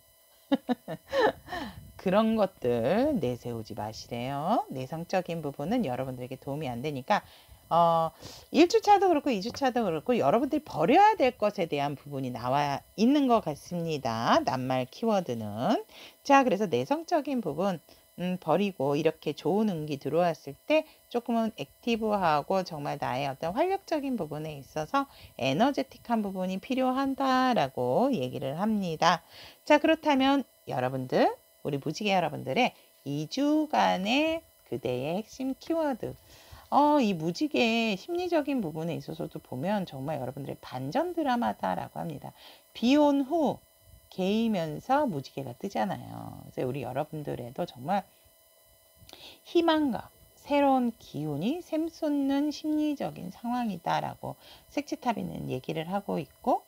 S1: 그런 것들 내세우지 마시래요. 내성적인 부분은 여러분들에게 도움이 안 되니까 1주차도 그렇고 2주차도 그렇고 여러분들이 버려야 될 것에 대한 부분이 나와 있는 것 같습니다. 낱말 키워드는. 자, 그래서 내성적인 부분 버리고 이렇게 좋은 운기 들어왔을 때 조금은 액티브하고 정말 나의 어떤 활력적인 부분에 있어서 에너제틱한 부분이 필요하다라고 얘기를 합니다. 자, 그렇다면 여러분들, 우리 무지개 여러분들의 2주간의 그대의 핵심 키워드, 이 무지개 심리적인 부분에 있어서도 보면 정말 여러분들의 반전 드라마다라고 합니다. 비온 후 개이면서 무지개가 뜨잖아요. 그래서 우리 여러분들에도 정말 희망과 새로운 기운이 샘솟는 심리적인 상황이다라고 색채탑이는 얘기를 하고 있고,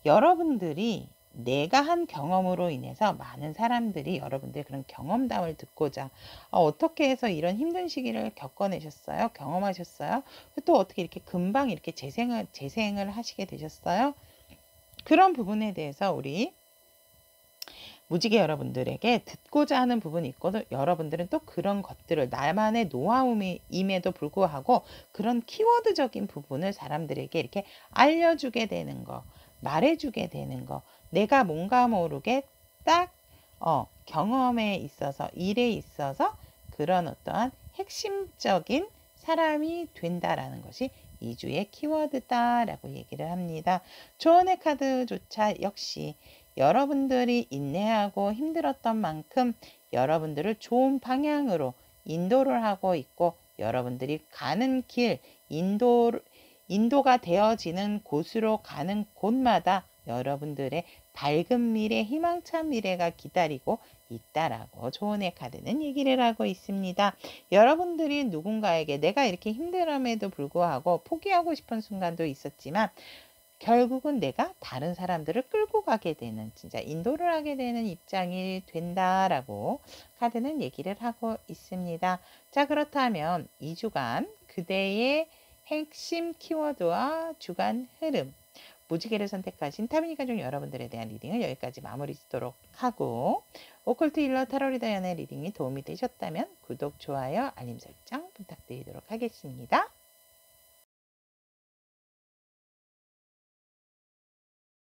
S1: 여러분들이 내가 한 경험으로 인해서 많은 사람들이 여러분들의 그런 경험담을 듣고자 어떻게 해서 이런 힘든 시기를 겪어내셨어요? 경험하셨어요? 또 어떻게 이렇게 금방 이렇게 재생을 하시게 되셨어요? 그런 부분에 대해서 우리 무지개 여러분들에게 듣고자 하는 부분이 있고, 여러분들은 또 그런 것들을 나만의 노하우임에도 불구하고 그런 키워드적인 부분을 사람들에게 이렇게 알려주게 되는 거, 말해주게 되는 거, 내가 뭔가 모르게 딱 경험에 있어서, 일에 있어서 그런 어떠한 핵심적인 사람이 된다라는 것이 2주의 키워드다라고 얘기를 합니다. 조언의 카드조차 역시 여러분들이 인내하고 힘들었던 만큼 여러분들을 좋은 방향으로 인도를 하고 있고, 여러분들이 가는 길, 인도가 되어지는 곳으로 가는 곳마다 여러분들의 밝은 미래, 희망찬 미래가 기다리고 있다라고 조언의 카드는 얘기를 하고 있습니다. 여러분들이 누군가에게 내가 이렇게 힘듦에도 불구하고 포기하고 싶은 순간도 있었지만 결국은 내가 다른 사람들을 끌고 가게 되는, 진짜 인도를 하게 되는 입장이 된다라고 카드는 얘기를 하고 있습니다. 자, 그렇다면 2주간 그대의 핵심 키워드와 주간 흐름, 무지개를 선택하신 타비니 가족 여러분들에 대한 리딩을 여기까지 마무리 짓도록 하고, 오컬트 힐러 타로리더 연의 리딩이 도움이 되셨다면 구독, 좋아요, 알림 설정 부탁드리도록 하겠습니다.